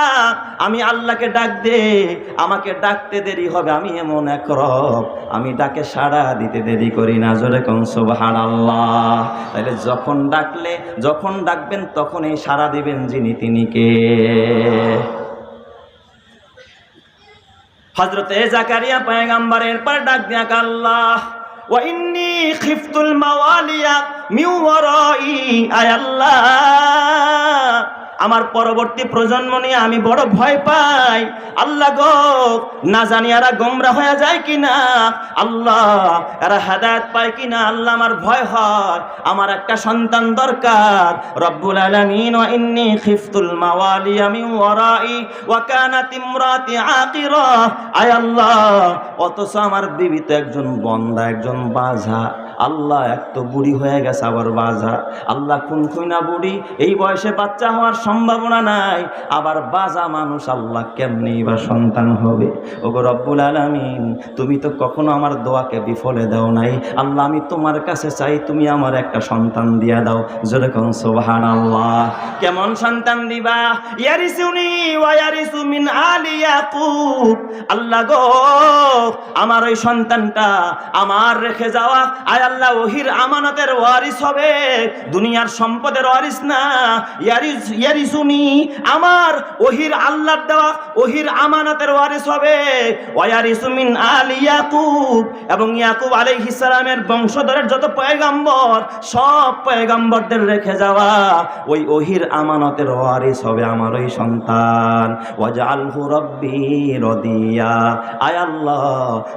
A: আমি আল্লাহকে ডাক দে, আমাকে ডাকতে দেরি হবে। আমি এমন এক রব, আমি ডাকে সাড়া দিতে দেরি করি না। জোরে কোন সুবহানাল্লাহ। তাহলে যখন ডাকবেন তখনই সাড়া দিবেন যিনি, তিনি কে? হযরতে জাকারিয়া পয়গম্বরের পর ডাক দিয়া, আল্লাহ ওয়া ইন্নী খিফতুল মাওয়ালিয়া মিন ওয়ারাই, আয় আল্লাহ আমার পরবর্তী প্রজন্ম নিয়ে আমি বড় ভয় পাই। আল্লাহ গো, না জানি এরা গোমরা হয়ে যায় কিনা, আল্লাহ এরা হেদায়েত পায় কিনা, আল্লাহ আমার ভয় হয়। আমার একটা সন্তান দরকার। রব্বুল আলামিন, ওয়া ইন্নী খিফতুল মাওয়ালিয়া মিন ওয়ারাই ওয়া কানাত ইমরাতি আকিরা, আয় আল্লাহ অথচ আমার বিবি তো একজন বন্দা, একজন বাঝা। আল্লাহ এক তো বুড়ি হয়ে গেছে, আবার বাজা। আল্লাহ খুনখুনা বুড়ি, এই বয়সে বাচ্চা হওয়ার সম্ভাবনা নাই, আবার বাজা মানুষ, আল্লাহ কেমনি বা সন্তান হবে? ওগো রব্বুল আলামিন, তুমি তো কখনো আমার দোয়াকে বিফলে দাও নাই। আল্লাহ আমি তোমার কাছে চাই, তুমি আমার একটা সন্তান দিয়া দাও। যেরকম সুবহানাল্লাহ। কেমন সন্তান দিবা? ইয়ারিসুনি ওয়া ইয়ারিসু মিন আলি ইয়াকুব, আল্লাহ গো আমার ওই সন্তানটা আমার রেখে যাওয়া, আয় আল্লাহ ওহির আমানতের ওয়ারিস হবে, দুনিয়ার সম্পদের ওয়ারিস না। ইয়ারিসুনি, আমার ওহির আল্লাহর দেওয়া ওহির আমানতের ওয়ারিস হবে। ওয়ারিসু মিন আলি ইয়াকুব, এবং ইয়াকুব আলাইহিস সালামের বংশধরের যত পয়গম্বর, সব পয়গম্বরদের রেখে যাওয়া ওই ওহির আমানতের ওয়ারিস হবে আমার ওই সন্তান। ওয়াজআলহু রাব্বি রাদিয়া, আয় আল্লাহ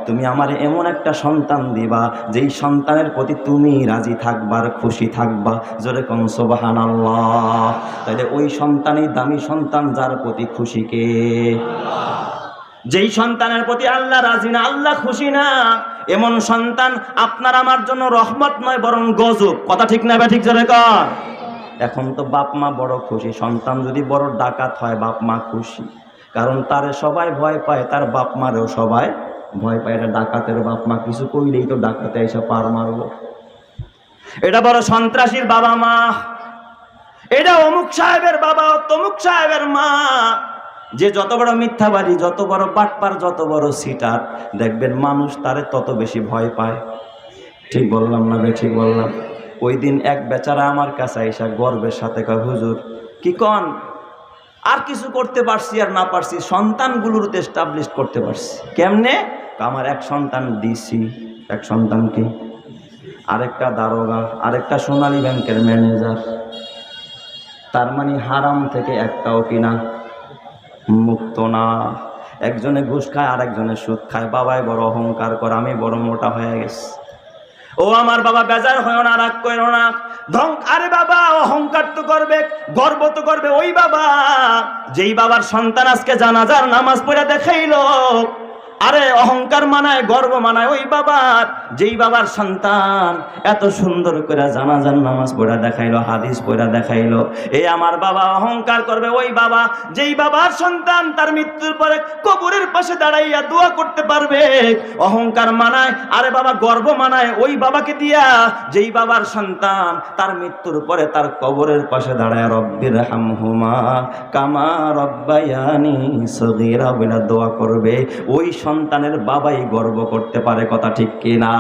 A: তুমি আমার এমন একটা সন্তান দিবা যেই সন্তানের প্রতি তুমি রাজি থাকবার, খুশি থাকবা। জোরে কোন সুবহানাল্লাহ। তাহলে ওই সন্তানই দামি সন্তান, যার প্রতি খুশি কে? যেই সন্তানের প্রতি আল্লাহ রাজি না, আল্লাহ খুশি না, এমন সন্তান আপনার আমার জন্য রহমত নয়, বরং গজব। কথা ঠিক না? ঠিক জোরে কর। এখন তো বাপ মা বড় খুশি, সন্তান যদি বড় ডাকাত হয় বাপ মা খুশি, কারণ তারে সবাই ভয় পায়, তার বাপ মারেও সবাই ভয় পায়। এটা ডাকাতের বাপ মা কিছু কইলেই তো ডাকাতে এসে পার মারবো। এটা বড় সন্ত্রাসীর বাবা মা, এটা অমুক সাহেবের বাবা, তমুক সাহেবের মা। যে যত বড় মিথ্যাবাদী, যত বড় বাটপার, যত বড় সিটার, দেখবেন মানুষ তারে তত বেশি ভয় পায়। ঠিক বললাম না বে? ঠিক বললাম। ওই দিন এক বেচারা আমার কাছে আইসা গর্বের সাথে কয়, হুজুর কি কন, আর কিছু করতে পারছি আর না পারছি, সন্তানগুলোর তো এস্টাবলিশ করতে পারছি। কেমনে? আমার এক সন্তান ডিসি, এক সন্তান কি, আরেকটা দারোগা, আরেকটা সোনালী ব্যাংকের ম্যানেজার। তার মানে হারাম থেকে একটাও কিনা মুক্ত না। একজনে ঘুষ খায়, আরেকজনে সুদ খায়। বাবাই বড় অহংকার করে, আমি বড় মোটা হয়ে গেছি। ও আমার বাবা, বেজার হয় না, রাগ করো না। আরে বাবা, অহংকার তো করবে, গর্ব তো করবে ওই বাবা যেই বাবার সন্তান আজকে জানাজার নামাজ পড়ে দেখাইলো। আরে অহংকার মানায়, গর্ব মানায় ওই বাবার যেই বাবার সন্তান এত সুন্দর করে জানাজার নামাজ পড়ে দেখাইলো, হাদিস পড়ে দেখাইলো। এই আমার বাবা অহংকার করবে ওই বাবা যেই বাবার সন্তান তার মৃত্যুর পরে কবরের পাশে দাঁড়াইয়া দোয়া করতে পারবে। অহংকার মানায়, আরে বাবা গর্ব মানায় ওই বাবাকে দিয়া যেই বাবার সন্তান তার মৃত্যুর পরে তার কবরের পাশে দাঁড়ায় রব্বির হামহুমা কামা রব্বায়ানি সগীরা বলে দোয়া করবে। ওই সন্তানের বাবাই গর্ব করতে পারে। কথা ঠিক কিনা?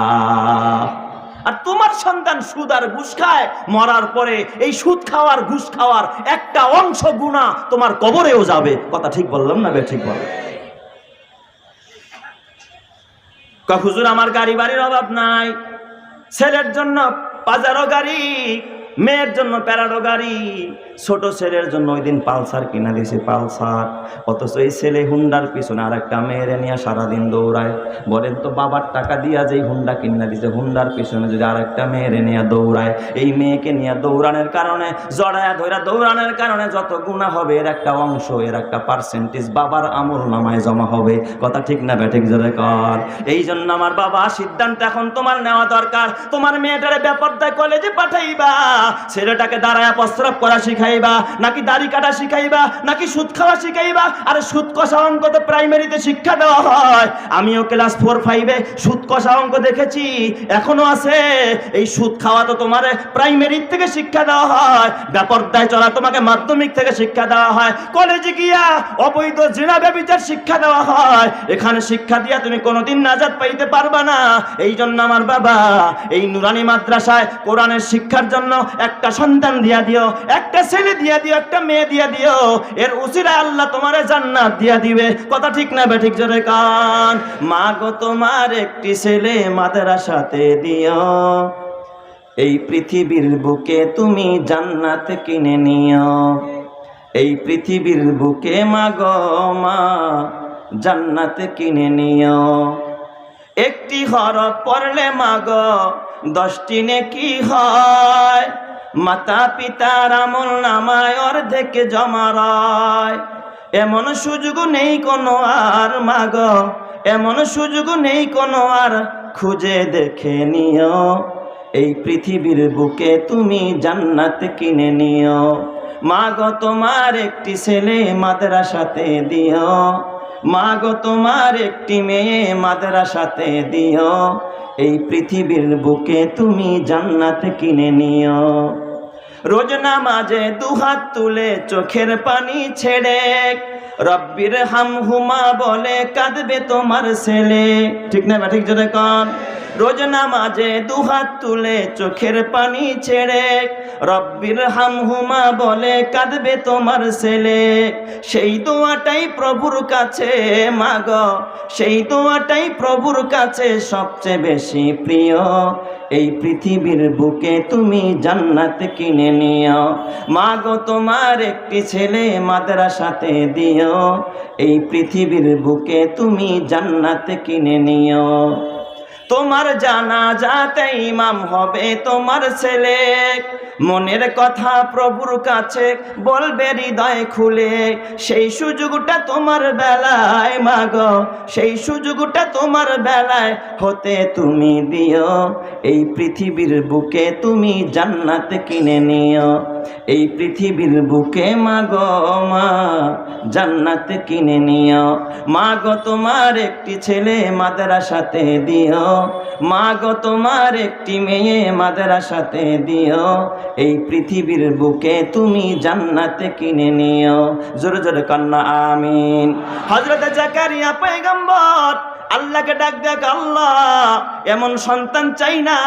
A: আর তোমার সন্তান সুদ আর ঘুষ খায়, মরার পরে এই সুদ খাওয়ার ঘুষ খাওয়ার একটা অংশ গুনাহ তোমার কবরেও যাবে। কথা ঠিক বললাম না বে? ঠিক বললাম। হুজুর আমার গাড়ি বাড়ির অভাব নাই, ছেলের জন্য পাজারো গাড়ি, মেয়ের জন্য প্যারাডো গাড়ি, ছোট ছেলের জন্য ওই দিন পালসার কিনা দিয়েছে, পালসার। অথচ এই ছেলে হুন্ডার পিছনে আর একটা মেয়েরে নিয়ে সারাদিন দৌড়ায়। বলেন তো, বাবার টাকা দিয়া যেই হুন্ডা কিনা দিছে, হুন্ডার পিছনে যদি আর একটা মেয়েরে নিয়ে দৌড়ায়, এই মেয়েকে নিয়ে দৌড়ানোর কারণে, জড়ায়া ধরা দৌড়ানোর কারণে যত গুনাহ হবে এর একটা অংশ, এর একটা পার্সেন্টেজ বাবার আমল নামায় জমা হবে। কথা ঠিক না ব্যাঠিক জোরে কর? এই জন্য আমার বাবা, সিদ্ধান্ত এখন তোমার নেওয়া দরকার। তোমার মেয়েটারে বেপরদায় কলেজে পাঠাইবা, ছেলেটাকে দাঁড়ায়া প্রস্রাব করা শিখাইবা, নাকি দাড়ি কাটা শিখাইবা, নাকি সুদ খাওয়া শিখাইবা? আরে সুদ কষা অঙ্ক তো প্রাইমারিতে শিক্ষা দেওয়া হয়। আমিও ক্লাস 4-5-এ সুদ কষা অঙ্ক দেখেছি, এখনো আছে। এই সুদ খাওয়া তো তোমার প্রাইমারি থেকে শিক্ষা দেওয়া হয়, বেপরদায় চলা তোমাকে মাধ্যমিক থেকে শিক্ষা দেওয়া হয়, কলেজে গিয়া অবৈধ জিনা ব্যভিচার শিক্ষা দেওয়া হয়। এখানে শিক্ষা দিয়া তুমি কোনোদিন নাজাত পাইতে পারবা না। এই জন্য আমার বাবা, এই নুরানি মাদ্রাসায় কোরআনের শিক্ষার জন্য একটা সন্তান দিয়া দিও, একটা ছেলে দিয়া দিও, একটা মেয়ে দিয়া দিও। এর উসিলায় আল্লাহ তোমারে জান্নাত দিয়া দিবে। কথা ঠিক না বেঠিক জোরে কান? মা গো, তোমার একটি ছেলে মাদ্রাসাতে দিও, এই পৃথিবীর বুকে তুমি জান্নাত কিনে নিও। এই পৃথিবীর বুকে মা গো, মা জান্নাত কিনে নিও। একটি হরফ পড়লে মা গো 10টি নেকি হয়। মাতা পিতার আমল নামায় অর্ধেক জমা রয়। এমন সুযোগ নেই কোনো আর মা গো, এমন সুযোগ নেই কোনো আর, খুঁজে দেখে নিও। এই পৃথিবীর বুকে তুমি জান্নাত কিনে নিও। মা গো, তোমার একটি ছেলে মাদ্রাসাতে দিও, মা গো, তোমার একটি মেয়ে মাদ্রাসাতে দিও। এই পৃথিবীর বুকে তুমি জান্নাত কিনে নিও। রোজ নামাজে দুহাত তুলে চোখের পানি ছেড়ে রব্বির হামহুমা বলে কাঁদবে তোমার ছেলে। ঠিক না ঠিক জোরে কন? রোজ নামাজে দুহাত তুলে চোখের পানি ছেড়ে রব্বির হামহুমা বলে কাঁদবে তোমার ছেলে। সেই দোয়াটাই প্রভুর কাছে মা গো, সেই দোয়াটাই প্রভুর কাছে সবচেয়ে বেশি প্রিয়। এই পৃথিবীর বুকে তুমি জান্নাত কিনে নিও। মা গো, তোমার একটি ছেলে মাদ্রাসাতে দিও। এই পৃথিবীর বুকে তুমি জান্নাত কিনে নিও। তোমার জানাজাতে ইমাম হবে তোমার ছেলে। মনের কথা প্রভুর কাছে বলবে হৃদয় খুলে। সেই সুযোগটা তোমার বেলায় মা গো, সেই সুযোগটা তোমার বেলায় হতে তুমি দিও। এই পৃথিবীর বুকে তুমি জান্নাত কিনে নিও।
B: এই পৃথিবীর বুকে মা গো মা জান্নাত কিনে নিও, মা গো তোমার একটি ছেলে মাদ্রাসাতে দিও, মা গো তোমার একটি মেয়ে মাদ্রাসাতে দিও, এই পৃথিবীর বুকে তুমি জান্নাত কিনে নিও। জোরে জোরে কন্যা আমিন। হযরত জাকারিয়া পয়গম্বর আল্লাহকে ডাক দেখ, আল্লাহ এমন সন্তান চাই না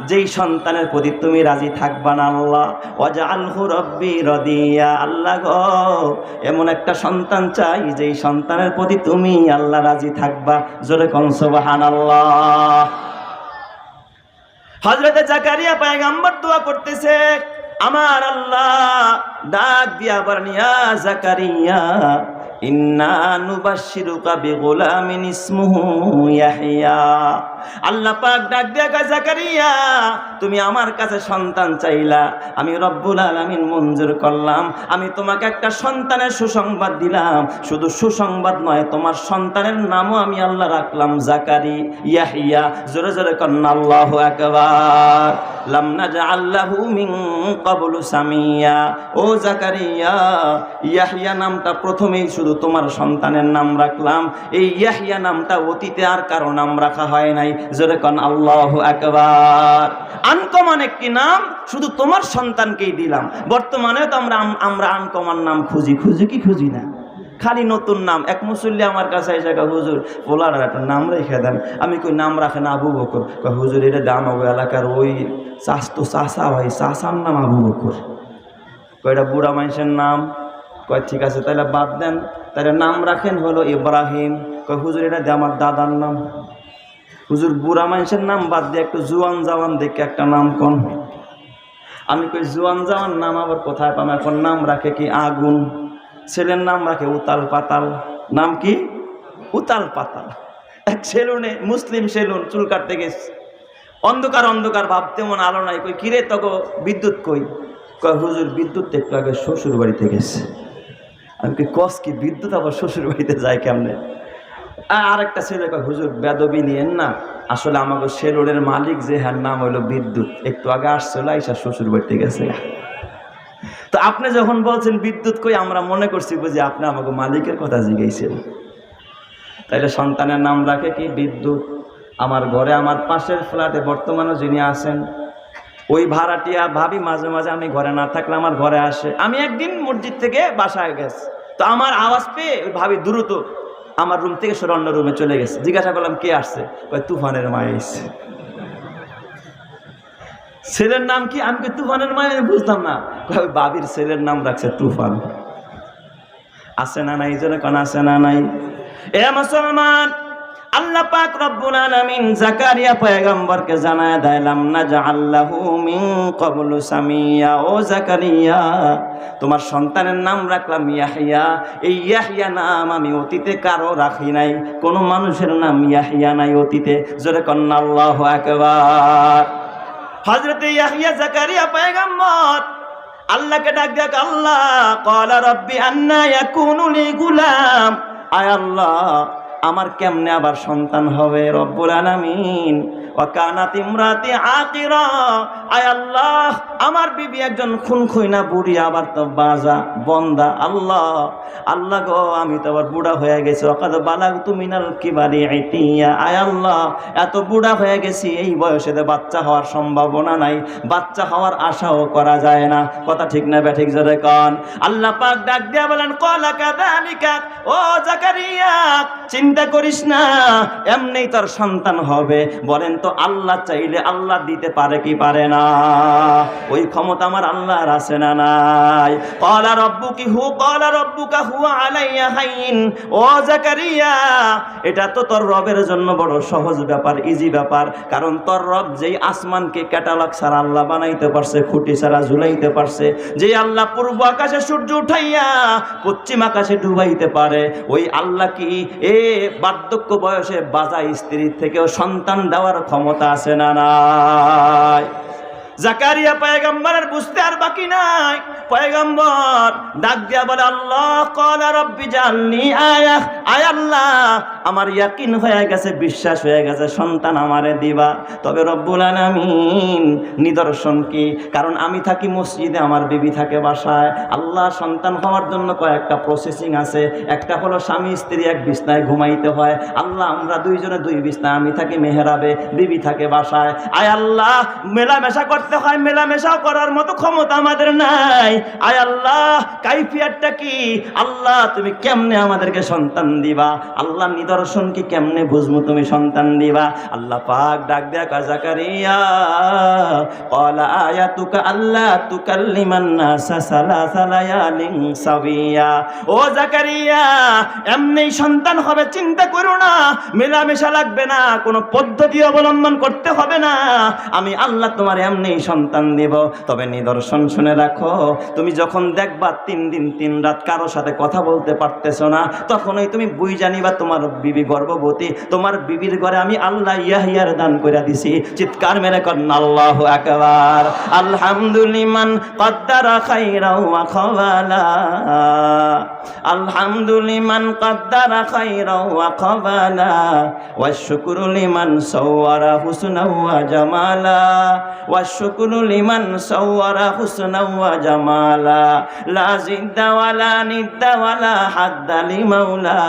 B: যেই সন্তানের প্রতি তুমি রাজি থাকবা না। আল্লাহ ওয়াজআলহু রাব্বি রাদিয়া, আল্লাহ গো এমন একটা সন্তান চাই যেই সন্তানের প্রতি তুমি আল্লাহ রাজি থাকবা। জোরে কোন সুবহানাল্লাহ। হযরত জাকারিয়া পয়গম্বর দোয়া করতেছে, আমার আল্লাহ ডাক দিয়া বলেন, ইয়া জাকারিয়া ইন্না নুবাশশিরুকা বিগুলামিন ইসমুহু ইয়াহইয়া। আল্লাহ পাক ডাক দিয়া কয়, জাকারিয়া তুমি আমার কাছে সন্তান চাইলা, আমি রব্বুল আলামিন মঞ্জুর করলাম, আমি তোমাকে একটা সন্তানের সুসংবাদ দিলাম। শুধু সুসংবাদ নয়, তোমার সন্তানের নামও আমি আল্লাহ রাখলাম জাকারি ইয়াহইয়া। জোরে জোরে কন্না আল্লাহু আকবার। লাম নাজআল লাহু মিন ক্বাবলু সামিয়া। ও জাকারিয়া, ইয়াহইয়া নামটা প্রথমেই শুধু তোমার সন্তানের নাম রাখলাম, এই ইয়াহইয়া নামটা অতীতে আর কারো নাম রাখা হয় নাই। জোরে কোন আল্লাহু আকবার। আনকমন একটি নাম শুধু তোমার সন্তানকেই দিলাম। বর্তমানে তো আমরা আনকমন নাম খুঁজি কি খুঁজি না, খালি নতুন নাম। এক মুসল্লি আমার কাছে এসে কয়, হুজুর পোলার একটা নাম রেখে দেন। আমি কই নাম রাখেন আবু বকর। কয় হুজুর এটা দাম হবে এলাকার ওই চাচা হয়, চাচার নাম আবু বকর। কয় এটা বুড়া মানুষের নাম। কয় ঠিক আছে তাহলে বাদ দেন, তাহলে নাম রাখেন হলো ইব্রাহিম। কয় হুজুর এটা দিয়ে আমার দাদার নাম। হুজুর বুড়া মানুষের নাম বাদ দিয়ে একটু জুয়ান জাওয়ান দেখে একটা নাম কোন। আমি কই জুয়ান জাওয়ান নাম আবার কোথায় পাম? এখন নাম রাখে কি আগুন, ছেলের নাম রাখে উতাল পাতাল। নাম কি? উতাল পাতাল। এক সেলুনে, মুসলিম সেলুন, চুল কাটতে গেছে, অন্ধকার অন্ধকার, ভাবতে মন আলো নাই। কই কিরে তখন বিদ্যুৎ কই? কয় হুজুর বিদ্যুৎ একটু আগে শ্বশুর বাড়িতে গেছে। আমি কি কস কি বিদ্যুৎ আবার শ্বশুর বাড়িতে যায় কেমনে? আর একটা ছেলে কয় হুজুর বেদবি নিয়েন না, আসলে আমাকে সেলুনের মালিক যে হ্যার নাম হইলো বিদ্যুৎ, একটু আগে আসছিল আইসা শ্বশুর বাড়িতে গেছে। তো আপনি যখন বলছেন বিদ্যুৎ কই, আমরা মনে করছি বুঝি আপনি আমাকে মালিকের কথা জিজ্ঞাসেন। তাইলে সন্তানের নাম রাখে কি বিদ্যুৎ। আমার ঘরে, আমার পাশের ফ্ল্যাটে বর্তমানে যিনি আছেন ওই ভাড়াটিয়া ভাবি মাঝে মাঝে আমি ঘরে না থাকলে আমার ঘরে আসে। আমি একদিন মসজিদ থেকে বাসায় গেছি, তো আমার আওয়াজ পেয়ে ওই ভাবি দ্রুত আমার রুম থেকে সরে অন্য রুমে চলে গেছে। জিজ্ঞাসা করলাম কে আসছে? ওই তুফানের মায়ে এসছে। ছেলের নাম কি? আমি কি তুফানের মায়ে? আমি বুঝতাম না। ওই বাবির ছেলের নাম রাখছে তুফান। আছে না নাই? জন্য কোন আছে না নাই? এ মুসলমান, আল্লাহ পাক রব্বুল আলামিন জাকারিয়া পয়গম্বরকে জানায় দিলাম না জাআল্লাহু মিন ক্বাবলু সামিয়া। ও জাকারিয়া তোমার সন্তানের নাম রাখলাম ইয়াহইয়া। এই ইয়াহইয়া নাম আমি অতীতে কারো রাখি নাই, কোন মানুষের নাম ইয়াহইয়া নাই অতীতে। জোরে কন্না আল্লাহু আকবার। হযরত ইয়াহইয়া জাকারিয়া পয়গম্বর আল্লাহকে ডাক দেখ, আল্লাহ ক্বালা রাব্বি আন্না ইয়াকুনু লি গুলাম। আয় আল্লাহ আমার কেমনে আবার সন্তান হবে? রব্বুল আলামিন ওয়া কানাত ইমরাতি আকিরা। আয় আল্লাহ আমার বিবি একজন খুনখুইনা বুড়ি, আবার তো বাজা বন্দা। আল্লাহ গো আমি তো আবার বুড়া হয়ে গেছি। ওয়াকাদ বালাগতু মিনাল কিবারি ইতিয়া। আয় আল্লাহ এত বুড়া হয়ে গেছি, এই বয়সে বাচ্চা হওয়ার সম্ভাবনা নাই, বাচ্চা হওয়ার আশাও করা যায় না। কথা ঠিক না বে ঠিক? জোরে কোন। আল্লাহ পাক ডাক দিয়া বলেন, ক্বালা কাযালিকা। ও জাকারিয়া চিন্তা করিস না, এমনি তোর সন্তান হবে। বলেন তো আল্লাহ চাইলে আল্লাহ দিতে পারে কি পারে না? ওই ক্ষমতা আমার আল্লাহর আছে না নাই? ক্বালা রাব্বুকি হু ক্বালা রাব্বুকা হুয়া আলাইয়া হাইন। ও জাকারিয়া এটা তো তোর রবের জন্য বড় সহজ ব্যাপার, ইজি ব্যাপার। কারণ তোর রব যেই আসমানকে ক্যাটালগ ছাড়া আল্লাহ বানাইতে পারছে, খুঁটি ছাড়া ঝুলাইতে পারছে, যে আল্লাহ পূর্ব আকাশে সূর্য উঠাইয়া পশ্চিম আকাশে ডুবাইতে পারে, ওই আল্লাহ কি এ বার্ধক্য বয়সে বাজা স্ত্রীর থেকেও সন্তান দেওয়ার ক্ষমতা আছে না নাই? জাকারিয়া পয়গম্বরের বুঝতে আর বাকি নাই। পয়গম্বর ডাক দিয়া বলে, আল্লাহ ক্বালা রাব্বি জাআলনি আয়াহ।
A: আয় আল্লাহ আমার ইয়াকিন হয়ে গেছে, বিশ্বাস হয়ে গেছে সন্তান আমারে দিবা। তবে রব্বুল আলামিন নিদর্শন কি? কারণ আমি থাকি মসজিদে, আমার বিবি থাকে বাসায়। আল্লাহ সন্তান হওয়ার জন্য কয়েকটা প্রসেসিং আছে। একটা হলো স্বামী স্ত্রী এক বিছনায় ঘুমাইতে হয়। আল্লাহ আমরা দুইজনে দুই বিছনায়, আমি থাকি মেহরাবে, বিবি থাকে বাসায়। আয় আল্লাহ মেলামেশা করতে হয়, মেলামেশা করার মতো ক্ষমতা আমাদের নাই। আয় আল্লাহ কাইফিয়াতটা কি? আল্লাহ তুমি কেমনে আমাদেরকে সন্তান দিবা? আল্লাহ নিদর্শন কি? কেমনে বুঝবো তুমি সন্তান দিবা? আল্লাহ পাক ডাক দেয়া কয় জাকারিয়া ক্বালা আয়াতুকা আল্লা তুকাল্লিমান নাসা সালাসা লায়ালিন সাবিয়া। ও জাকারিয়া এমনি সন্তান হবে, চিন্তা করো না, মেলামেশা লাগবে না, কোনো পদ্ধতি অবলম্বন করতে হবে না, আমি আল্লাহ তোমার এমনি সন্তান দেব। তবে নিদর্শন শুনে রাখো, তুমি যখন দেখবা 3 দিন 3 রাত কারো সাথে কথা বলতে পারতেছো না, তখনই তুমি বুঝ জানিবা তোমার বিবি গর্ভবতী। তোমার বিবির ঘরে আমি আল্লাহ ইয়াহিয়ার দান করে দিছি। চিৎকার মেরে করেন আল্লাহু আকবার। আলহামদুলিমান কদ্দারা খাইরা ওয়া খাওয়ালা, আলহামদুলিমান কদ্দারা খাইরা ওয়া খাওয়ালা, ওয়া শুকরু লিমান সাওয়ারা হুসনা ওয়া জামালা, ওয়া শুকরু লিমান সাওয়ারা হুসনা ওয়া জামালা, লা জিদ্দা ওয়ালা নিদ্দা ওয়ালা হাদ্দা লিমাউলা,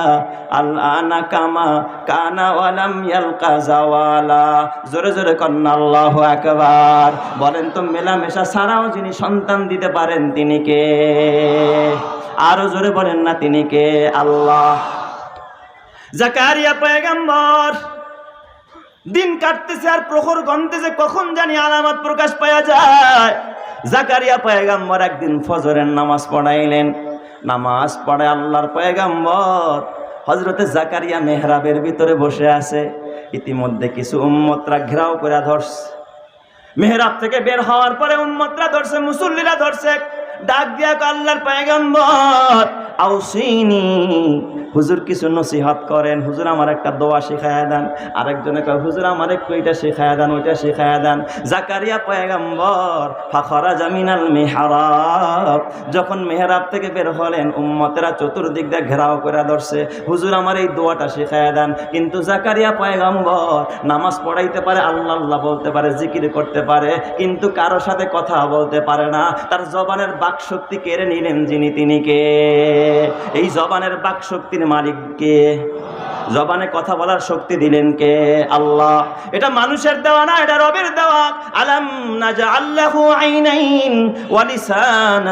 A: আল্লানা কামা কানা ওয়ালাম ইয়ালকা জাওয়ালা। জোরে জোরে করেন আল্লাহু আকবার। বলেন তো মেলামেশা ছাড়াও যিনি সন্তান দিতে পারেন তিনি কে? আরো জোরে বলেন না তিনি কে? আল্লাহ। জাকারিয়া পয়গম্বর দিন কাটতেছে আর প্রহর গন্তেছে, কখন জানি আলামত প্রকাশ পাওয়া যায়। জাকারিয়া পয়গম্বর একদিন ফজরের নামাজ পড়াইলেন। নামাজ পড়ে আল্লাহর পয়গম্বর হযরতে জাকারিয়া মেহরাবের ভিতরে বসে আছে। ইতিমধ্যে কিছু উম্মতরা ঘেরাও করে ধরছে। মেহরাব থেকে বের হওয়ার পরে উম্মতরা ধরছে, মুসল্লিরা ধরছে। ডাক দিয়া আল্লাহর পয়গম্বর আউসিনি, হুজুর কিছু নসিহত করেন, হুজুর আমার একটা দোয়া শিখায়া দেন। আরেকজনে কয় হুজুর আমার একটু এটা শিখায়া দেন, ওইটা শিখায়া দেন। জাকারিয়া পয়গম্বর ফাখরাজা মিনাল মিহরাব, যখন মেহরাব থেকে বের হলেন উম্মতেরা চতুর্দিক দিয়ে ঘেরাও করে ধরছে, হুজুর আমার এই দোয়াটা শিখায়া দেন। কিন্তু জাকারিয়া পয়গম্বর নামাজ পড়াইতে পারে, আল্লাহ আল্লাহ বলতে পারে, জিকির করতে পারে, কিন্তু কারো সাথে কথা বলতে পারে না। তার জবানের বাক শক্তি কেড়ে নিলেন যিনি, তিনি কে? এই জবানের বাক শক্তির মালিক কে? জবানে কথা বলার শক্তি দিলেন কে? আল্লাহ। এটা মানুষের দেওয়া না, এটা রবের দেওয়া। আলাম নাজআল লাহু আইনাইন ওয়া লিসানান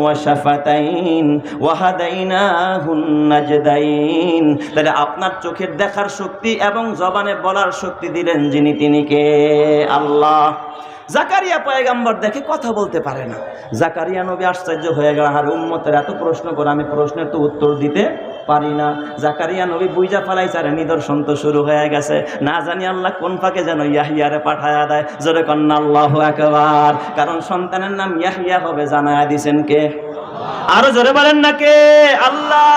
A: ওয়া শাফাতাইন ওয়া হাদাইনাহুন নাজদাইন। তাহলে আপনার চোখের দেখার শক্তি এবং জবানে বলার শক্তি দিলেন যিনি, তিনি কে? আল্লাহ। জাকারিয়া পয়গম্বর দেখে কথা বলতে পারে না। জাকারিয়া নবী আশ্চর্য হয়ে গেল, আর উম্মতের এত প্রশ্ন করে আমি প্রশ্নের তো উত্তর দিতে পারি না। জাকারিয়া নবী বুইজা ফালাইছে, আর নিদর্শন তো শুরু হয়ে গেছে। না জানি আল্লাহ কোন ফাঁকে যেন ইয়াহিয়ারে পাঠায়া দেয়। জোরে কন্না আল্লাহু আকবার। কারণ সন্তানের নাম ইয়াহিয়া হবে জানায়া দিছেন কে? আরো জোরে বলেন না কে? আল্লাহ।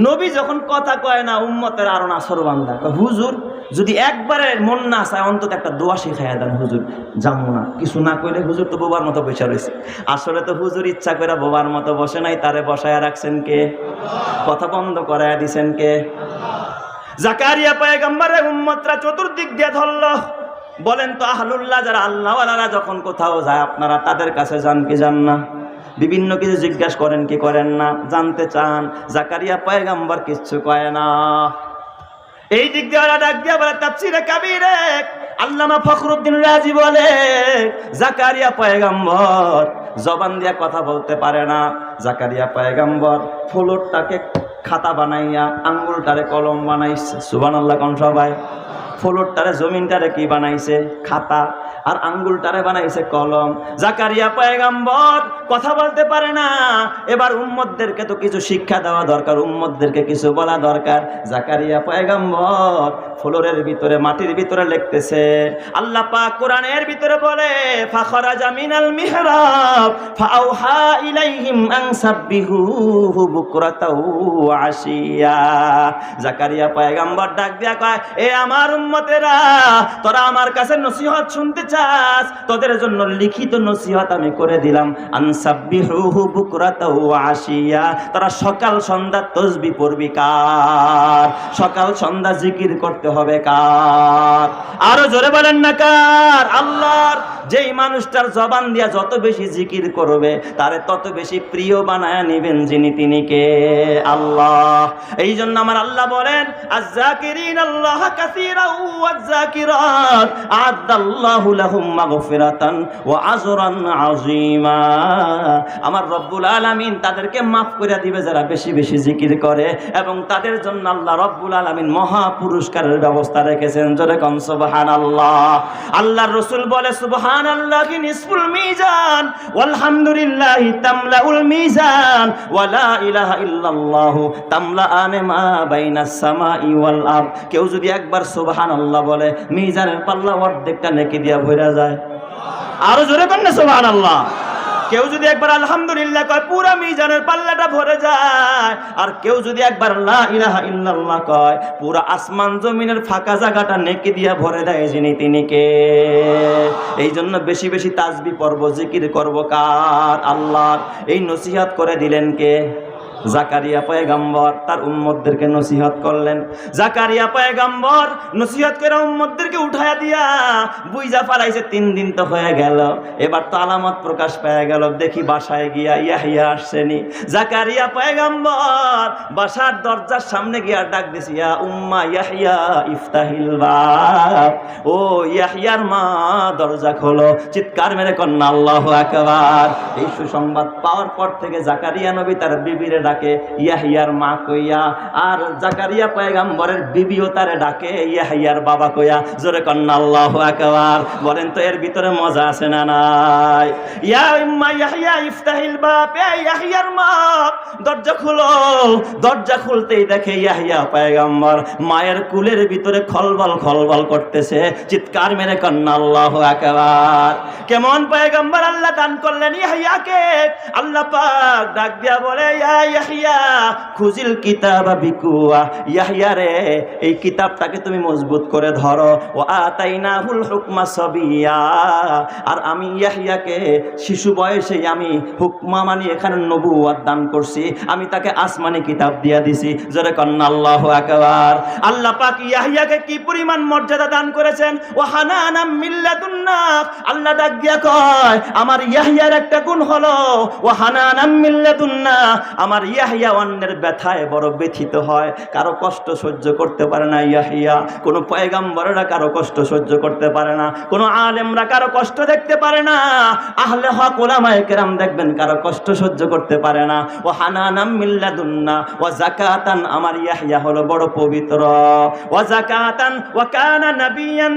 A: নবী যখন কথা কয় না, উম্মতের আরো নাসরবান্দা হুজুর যদি একবারে মন না চায় অন্তত একটা দোয়া শিখাইয়া দেন। হুজুর যাবো না, কিছু না কইলে হুজুর তো বোবার মতো বসে রয়েছে। আসলে তো হুজুর ইচ্ছা করে বোবার মতো বসে নাই, তারে বসায়া রাখছেন কে? কথা বন্ধ করায়া দিছেন কে? জাকারিয়া পয়গম্বরের উম্মতরা চতুর্দিক দিয়ে ধরল। বলেন তো আহলুল্লাহ যারা আল্লাহওয়ালারা যখন কোথাও যায় আপনারা তাদের কাছে যান কি যান না? বিভিন্ন কিছু জিজ্ঞাসা করেন কি করেন না? জানতে চান। জাকারিয়া পয়গম্বর কিচ্ছু কয় না। এই দিক দিয়ে ওরা ডাক দিয়া বলে তাফসীরে কাবীরে আল্লামা ফখরুদ্দিন রাজি বলে জাকারিয়া পয়গম্বর জবান দিয়া কথা বলতে পারে না। জাকারিয়া পয়গম্বর ফ্লোরটাকে খাতা বানাইয়া আঙ্গুলটারে কলম বানাইছে। সুবহানাল্লাহ কোন সবাই? ফ্লোরটারে জমিনটারে কি বানাইছে? খাতা। আর আঙ্গুলটারে বানাইছে কলম। জাকারিয়া পয়গম্বর কথা বলতে পারে না। এবার উম্মতদেরকে তো কিছু শিক্ষা দেওয়া দরকার, উম্মতদেরকে কিছু বলা দরকার। জাকারিয়া পয়গম্বর ফ্লোরের ভিতরে মাটির ভিতরে লিখতেছে। আল্লাহ পাক কোরআনের ভিতরে বলে ফাখরাজা মিনাল মিহরাব ফাআউহা ইলাইহিম আন সাব্বিহুহু বুকরাতাও ওয়া আশিয়া। জাকারিয়া পয়গম্বর ডাক দিয়া কয়, এ আমার উম্মতেরা, তোরা আমার কাছে নসিহত শুনতে চাস তোদের জন্য লিখিত নসিহত আমি করে দিলাম, আনসাব্বিহুহু বুকরাতাও ওয়া আশিয়া, তারা সকাল সন্ধ্যা তাসবিহ পড়বি কার? সকাল সন্ধ্যা জিকির করতে হবে কার? আরো জোরে বলেন না কার? আল্লাহর। যেই মানুষটার জবান দিয়া যত বেশি জিকির করবে তারে তত বেশি প্রিয় বানায় নেবেন যিনি, তিনি কে? আল্লাহ। এই জন্য আমার আল্লাহ বলেন, আয-যাকিরিন আল্লাহ কাসীরান ওয়াজ-যাকিরাত আ'আদাল্লাহু লাহুম মাগফিরাতান ওয়া আজরান আযীমা। আমার রব্বুল আলামিন তাদেরকে মাফ করে দিবে যারা বেশি বেশি জিকির করে, এবং তাদের জন্য আল্লাহ রব্বুল আলামিন মহা পুরস্কারের ব্যবস্থা রেখেছেন। জোরে কোন সুবহানাল্লাহ। আল্লাহর রাসূল বলে, সুবহানাল্লাহি নিসফুল মিজান ওয়ালহামদুলিল্লাহি তামলাউল মিজান ওয়া লা ইলাহা ইল্লাল্লাহু তামলাআনে মা বাইনাস সামাই ওয়াল আরদ। কেউ যদি একবার সুবহানাল্লাহ বলে মিজানের পাল্লা অর্ধেকটা নেকি দিয়া ভরে যায়। আরো জোরে কোন সুবহানাল্লাহ। কেউ যদি একবার আলহামদুলিল্লাহ কয় পুরা মিজানের পাল্লাটা ভরে যায়, আর কেউ যদি একবার লা ইলাহা ইল্লাল্লাহ কয় পুরা আসমান জমিনের ফাঁকা জায়গাটা নেকি দিয়া ভরে দেয় যিনি, তিনি কে? এই জন্য বেশি বেশি তাসবিহ পড়ব, জিকির করব কার? আল্লাহর। এই নসিহত করে দিলেন কে? জাকারিয়া পয়গম্বর তার উম্মতদেরকে নসিহত করলেন। জাকারিয়া পয়গম্বর নসিহত করে উম্মতদেরকে উঠায়া দিয়া বুইজা ফালাইছে। 3 দিন তো হয়ে গেল, এবার তো আলামত প্রকাশ পেয়ে গেল। দেখি বাসায় গিয়া ইয়াহিয়া আসছেনি। জাকারিয়া পয়গম্বর বাসার দরজার সামনে গিয়া ডাক দিছি, ইয়া উম্মা ইয়াহিয়া ইফতাহিল বাব। ও ইয়াহিয়ার মা, দরজা খোলো। চিৎকার মেরে কন্যা আল্লাহু আকবার। এই সুসংবাদ পাওয়ার পর থেকে জাকারিয়া নবী তার বিবিরে ডাকে ইয়াহিয়ার মা কইয়া, আর জাকারিয়া পয়গম্বরের বিবিও তারে ডাকে ইয়াহিয়ার বাবা কইয়া। জোরে কন্না আল্লাহু আকবার। বলেন তো এর ভিতরে মজা আছে না নাই? ইয়া উম্মা ইয়াহিয়া ইফতাহিল বাব, ইয়াহিয়ার মা দরজা খুলো। দরজা খুলতেই দেখে ইয়াহিয়া পয়গম্বর মায়ের কুলের ভিতরে খলবল খলবল করতেছে। চিৎকার মেরে কন্না আল্লাহু আকবার। কেমন পয়গম্বর আল্লাহ দান করলেন ইয়াহিয়াকে। আল্লাহ পাক ডাক দিয়া বলে, ইয়াহিয়া খুজিল কিতাবা বিকুয়া। ইয়াহিয়া রে, এই কিতাবটাকে তুমি মজবুত করে ধরো। ও আতাইনাহুল হুকমা সাবিয়া, আর আমি ইয়াহিয়াকে শিশু বয়সে আমি হুকমা মানে এখানে নবুয়ত দান করছি। আমি তাকে আসমানি কিতাব দিয়া দিছি। জোরে কন্না আল্লাহু আকবার। আল্লাহ পাক ইয়াহিয়াকে কি পরিমাণ মর্যাদা দান করেছেন। ও হানানাম মিল্লাতুন্না, আল্লাহ ডাক দিয়া কয় আমার ইয়াহিয়ার একটা গুণ হলো ও হানানাম মিল্লাতুন্না, আমার ইয়াহিয়া অন্যের ব্যথায় বড় ব্যথিত হয়, কারো কষ্ট সহ্য করতে পারে না ইয়াহিয়া। কোন পয়গম্বররা কারো কষ্ট সহ্য করতে পারে না, কোন আলেমরা কারো কষ্ট দেখতে পারে না, আহলে হক উলামায়ে কেরাম দেখবেন কারো কষ্ট সহ্য করতে পারে না। ও হানানাম মিল্লাদুন্না ও যাকাতান, আমার ইয়াহিয়া হলো বড় পবিত্র। ও যাকাতান ওয়া কানা নাবিয়ান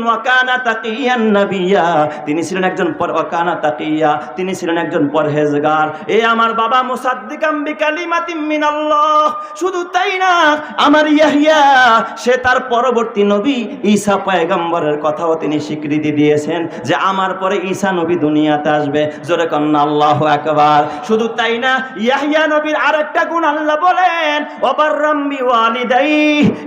A: ওয়া কানা তাকিয়ান নাবিয়া, তিনি ছিলেন একজন ওয়া কানা তাকিয়া, তিনি ছিলেন একজন পরহেজগার। এ আমার বাবা মুসাদ্দিকাম বিকালিমাতিম মিনাল্লাহ। শুধু তাই না, আমার ইয়াহিয়া সে তার পরবর্তী নবী ঈসা পয়গম্বরের কথাও তিনি স্বীকৃতি দিয়েছেন যে আমার পরে ঈসা নবী দুনিয়াতে আসবে। জোরে কন্না আল্লাহু আকবার। শুধু তাই না, ইয়াহিয়া নবীর আরেকটা গুণ আল্লাহ বলেন ওয়াবাররাম বিওয়ালিদাইহি,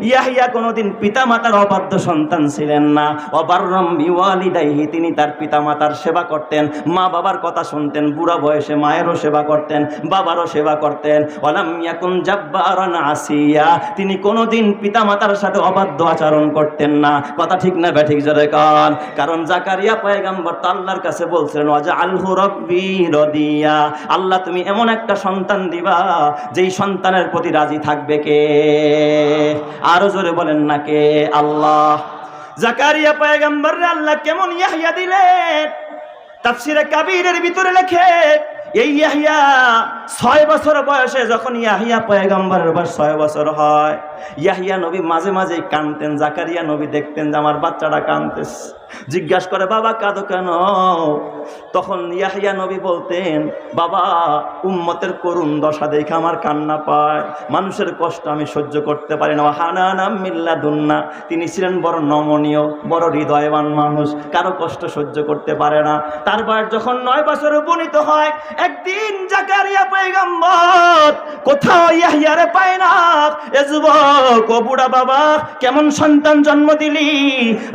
A: ইয়াহিয়া কোনোদিন পিতামাতার অবাধ্য সন্তান ছিলেন না। ওয়াবাররাম বিওয়ালিদাইহি, তিনি তার পিতামাতার সেবা করতেন, মা বাবার কথা শুনতেন, বুড়া বয়সে মায়েরও সেবা করতেন, বাবারও সেবা করতেন। ওয়ালাম ইয়াকুন জাব্বারান আসিয়া, তিনি কোনোদিন পিতামাতার সাথে অবাধ্য আচরণ করতেন না। কথা ঠিক না ব্যাঠিক? জোরে কান। কারণ জাকারিয়া পয়গম্বর তো আল্লাহর কাছে বলছিলেন ওয়াজআলহু রাব্বি রাদিয়া, আল্লাহ তুমি এমন একটা সন্তান দিবা যেই সন্তানের প্রতি রাজি থাকবে কে? আরো জোরে বলেন না কে? আল্লাহ। জাকারিয়া পয়গম্বররে আল্লাহ কেমন ইয়াহিয়া দিলেন, তাফসীরে কাবীরের ভিতরে লেখে এই ইয়াহিয়া 6 বছর বয়সে যখন ইয়াহিয়া পয়গম্বরের বয়স 6 বছর হয়, ইয়াহিয়া নবী মাঝে মাঝে কাঁদতেন। জাকারিয়া নবী দেখতেন যে আমার বাচ্চাটা কাঁদতেছে, জিজ্ঞাসা করে বাবা কাঁদো কেন? তখন ইয়াহিয়া নবী বলতেন বাবা উম্মতের করুণ দশা দেখে আমার কান্না পায়, মানুষের কষ্ট আমি সহ্য করতে পারি না। হানানাম মিল্লাদুন্না, তিনি ছিলেন বড় নমনীয়, বড় হৃদয়বান মানুষ, কারো কষ্ট সহ্য করতে পারে না। তারপর যখন 9 বছর উপনীত হয়, একদিন জাকারিয়া পয়গম্বর কোথাও ইয়াহিয়ারে পায় না। এ যুবক, ও বুড়া বাবা, কেমন সন্তান জন্ম দিলি?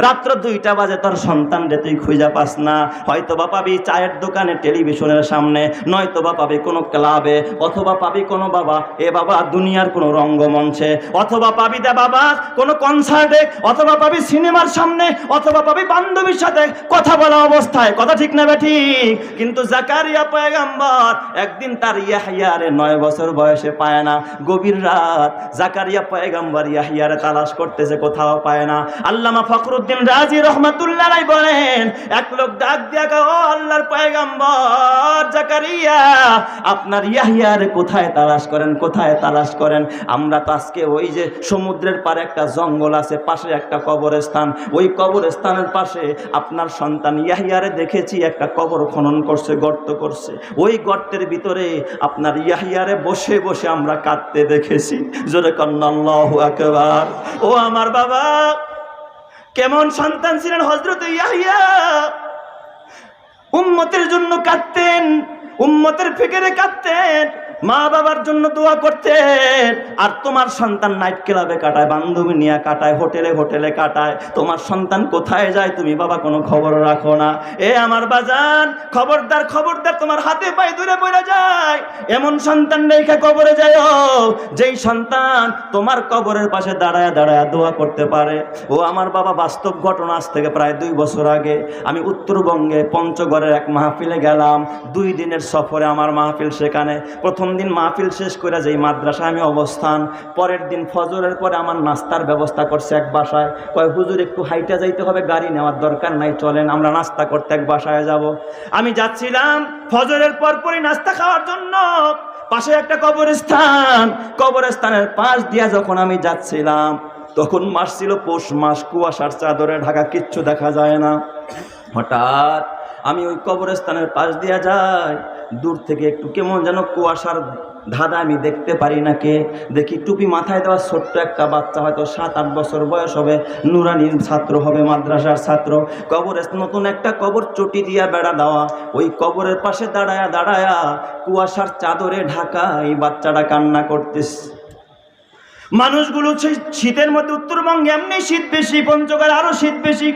A: রাত্র 2টা বাজে তোর সন্তান রে তুই খুঁজে পাস না। হয়তো বা পাবি চায়ের দোকানে, টেলিভিশনের সামনে, নয়তো বা পাবি কোনো ক্লাবে, অথবা পাবি কোনো বাবা দুনিয়ার কোনো রঙ্গমঞ্চে, অথবা পাবি দা বাবা কোনো কনসার্টে, অথবা পাবি সিনেমার সামনে, অথবা পাবি বান্ধবীর সাথে কথা বলা অবস্থায়। কথা ঠিক না ঠিক? কিন্তু জাকারিয়া পয়গম্বর একদিন তার ইয়াহইয়ারে 9 বছর বয়সে পায় না। গভীর রাত জাকারিয়া পয়গম্বর ইয়াহইয়ারে তালাশ করতেছে, কোথাও পায় না। আল্লামা ফখরুদ্দিন রাজি রহমাতুল্লাহ আলাইহি বলেন, এক লোক ডাক দিয়া কয়, ও আল্লাহর পয়গম্বর জাকারিয়া, আপনার ইয়াহইয়ারে কোথায় তালাশ করেন, কোথায় তালাশ করেন? আমরা তো আজকে ওই যে সমুদ্রের পারে একটা জঙ্গল আছে, পাশে একটা কবরস্থান, ওই কবরস্থানের পাশে আপনার সন্তান ইয়াহইয়ারে দেখেছি একটা কবর খনন করছে, গর্ত করছে। ওই গর্তের ভিতরে আপনার ইয়াহইয়ারে বসে বসে আমরা কাঁদতে দেখেছি। জোরে কন্না আল্লাহু আকবার। ও আমার বাবা, কেমন সন্তান ছিলেন হযরত ইয়াহইয়া! উম্মতের জন্য কাঁদতেন, উম্মতের ফিকিরে কাঁদতেন, মা বাবার জন্য দোয়া করতেন। আর তোমার সন্তান নাইট ক্লাবে কাটায়, বান্ধবী নিয়ে কাটায়, হোটেলে হোটেলে কাটায়। তোমার সন্তান কোথায় যায় তুমি বাবা কোনো খবর রাখো না। এ আমার বাজান, খবরদার খবরদার, তোমার হাতে পায়ে দূরে পড়ে যায় এমন সন্তান রেখে কবরে যায়, যেই সন্তান তোমার কবরের পাশে দাঁড়ায় দাঁড়ায় দোয়া করতে পারে। ও আমার বাবা, বাস্তব ঘটনা, আজ থেকে প্রায় 2 বছর আগে আমি উত্তরবঙ্গে পঞ্চগড়ের এক মাহফিলে গেলাম। 2 দিনের সফরে আমার মাহফিল সেখানে। প্রথম দিন মাহফিল শেষ করে যেই মাদ্রাসায় আমি অবস্থান, পরের দিন ফজরের পরে আমার নাস্তার ব্যবস্থা করছে এক বাসায়। কয় হুজুর একটু হাইটা যাইতে হবে, গাড়ি নেওয়ার দরকার নাই, চলেন আমরা নাস্তা করতে এক বাসায় যাব। আমি যাচ্ছিলাম ফজরের পরপরই নাস্তা খাওয়ার জন্য। পাশে একটা কবরস্থান, কবরস্থানের পাশ দিয়া যখন আমি যাচ্ছিলাম, তখন মাস ছিল পৌষ মাস, কুয়াশার চাদরে ঢাকা, কিচ্ছু দেখা যায় না। হঠাৎ আমি ওই কবরস্থানের পাশ দিয়া যাই, দূর থেকে একটু কেমন যেন কুয়াশার ধাঁধা, আমি দেখতে পারি না কে। দেখি টুপি মাথায় দেওয়া ছোট্ট একটা বাচ্চা, হয়তো 7-8 বছর বয়স হবে, নুরানির ছাত্র হবে, মাদ্রাসার ছাত্র। কবরের নতুন একটা কবর, চটি দিয়া বেড়া দেওয়া, ওই কবরের পাশে দাঁড়ায়া দাঁড়ায়া কুয়াশার চাদরে ঢাকা এই বাচ্চাটা কান্না করতেছে। মানুষগুলো শীতের মধ্যে, উত্তরবঙ্গে এমনি শীত বেশি, পঞ্চগড়ে আরো শীত বেশি,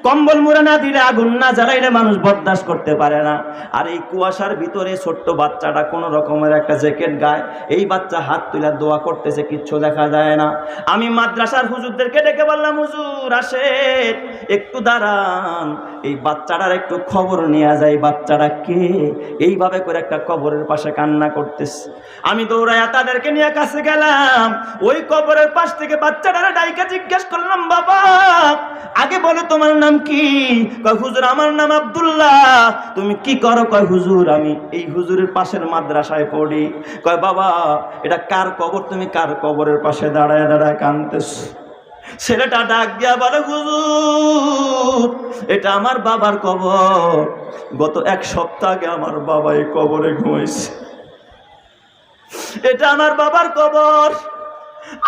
A: কম্বল মুড়া না দিলে, আগুন না জ্বালাইলে মানুষ বরদাস্ত করতে পারে না। আর এই কুয়াশার ভিতরে ছোট্ট বাচ্চাটা কোনো রকমের একটা জ্যাকেট গায়ে, এই বাচ্চা হাত তুলে দোয়া করতেছে, কিচ্ছু দেখা যায় না। আমি মাদ্রাসার হুজুরদেরকে ডেকে বললাম, হুজুর আসেন, একটু দাঁড়ান, এই বাচ্চাটার একটু খবর নিয়ে যায়, বাচ্চাটা কে? এইভাবে করে একটা কবরের পাশে কান্না করতেছে। আমি দৌড়াইয়া তাদেরকে নিয়ে কাছে গেলাম, ওই কবরের পাশ থেকে বাচ্চাটারে ডাইকা জিজ্ঞেস করলাম, বাবা আগে বলো তোমার নাম কি? কয় হুজুর আমার নাম আব্দুল্লাহ। তুমি কি করো? কয় হুজুর আমি এই হুজুরের পাশের মাদ্রাসায় পড়ি। কয় বাবা এটা কার কবর? তুমি কার কবরের পাশে দাঁড়ায় দাঁড়ায় কাঁদতেছ? ছেলেটা ডাক দিয়া বলে, হুজুর এটা আমার বাবার কবর, গত 1 সপ্তাহ আগে আমার বাবা এই কবরে ঘুমাইছে, এটা আমার বাবার কবর।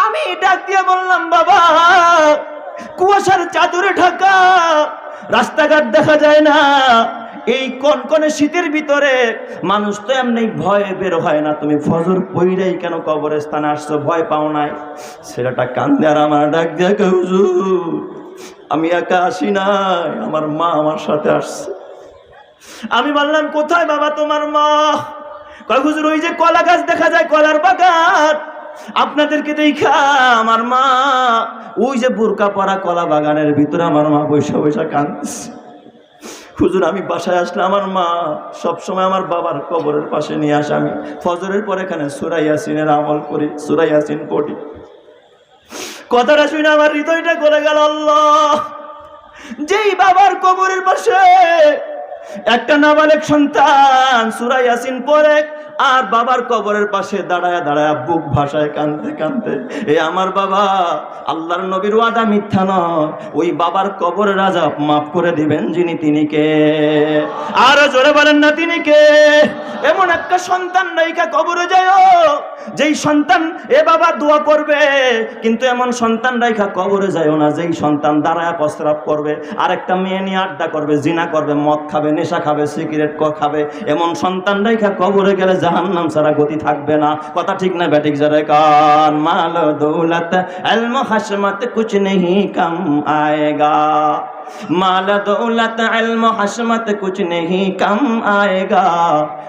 A: আমি ডাক দিয়া বললাম, বাবা কুয়াশার চাদরে ঢাকা, রাস্তাঘাট দেখা যায় না, এই কনকনে শীতের ভিতরে মানুষ তো এমনি ভয়ে বের হয় না, তুমি ফজর পইরাই কেন কবরস্থানে আসছো, ভয় পাও নাই? ছেলেটা কান্দে আর আমার ডাক দিয়া কয়, হুজুর আমি একা আসি নাই, আমার মা আমার সাথে আসছে। আমি বললাম, কোথায় বাবা তোমার মা? কয় হুজুর ওই যে কলা গাছ দেখা যায়, কলার বাগান, আপনাদেরকে দেখা আমার মা ওই যে বোরকা পরা কলা বাগানের ভিতরে আমার মা বৈশা বৈশা কাঁদছে। হুজুর আমি বাসায় আসলে আমার মা সবসময় আমার বাবার কবরের পাশে নিয়ে আসে, আমি ফজরের পর এখানে সূরা ইয়াসিনের আমল করি, সূরা ইয়াসিন পড়ি। কথাটা শুনে আমার হৃদয়টা গলে গেল। আল্লাহ, যেই বাবার কবরের পাশে একটা নাবালেক সন্তান সূরা ইয়াসিন পড়ে, আর বাবার কবরের পাশে দাঁড়ায় দাঁড়ায় বুক ভাষায় কাঁদতে কাঁদতে, এ আমার বাবা, আল্লাহর নবীর ওয়াদা মিথ্যা নয়, ওই বাবার কবরের আযাব মাফ করে দিবেন যিনি, তিনি কে? আরো জোরে বলেন না, তিনি কে? এমন একটা সন্তান নাইকা কবরে যায়, যেই সন্তান এ বাবা দোয়া করবে, কিন্তু এমন সন্তান রাইখা কবরে যায় না যেই সন্তান দাঁড়ায় প্রস্রাব করবে, আরেকটা মেয়ে নিয়ে আড্ডা করবে, জিনা করবে, মদ খাবে, নেশা খাবে, সিগারেট খাবে, এমন সন্তান রাইখা কবরে গেলে জাহান্নাম ছাড়া গতি থাকবে না। কথা ঠিক না বেঠিক? জোরে কান। মাল দৌলত ইলম হশমত কুছ नहीं कम आएगा। माल दौलत इल्म हशमत कुछ नहीं कम आएगा,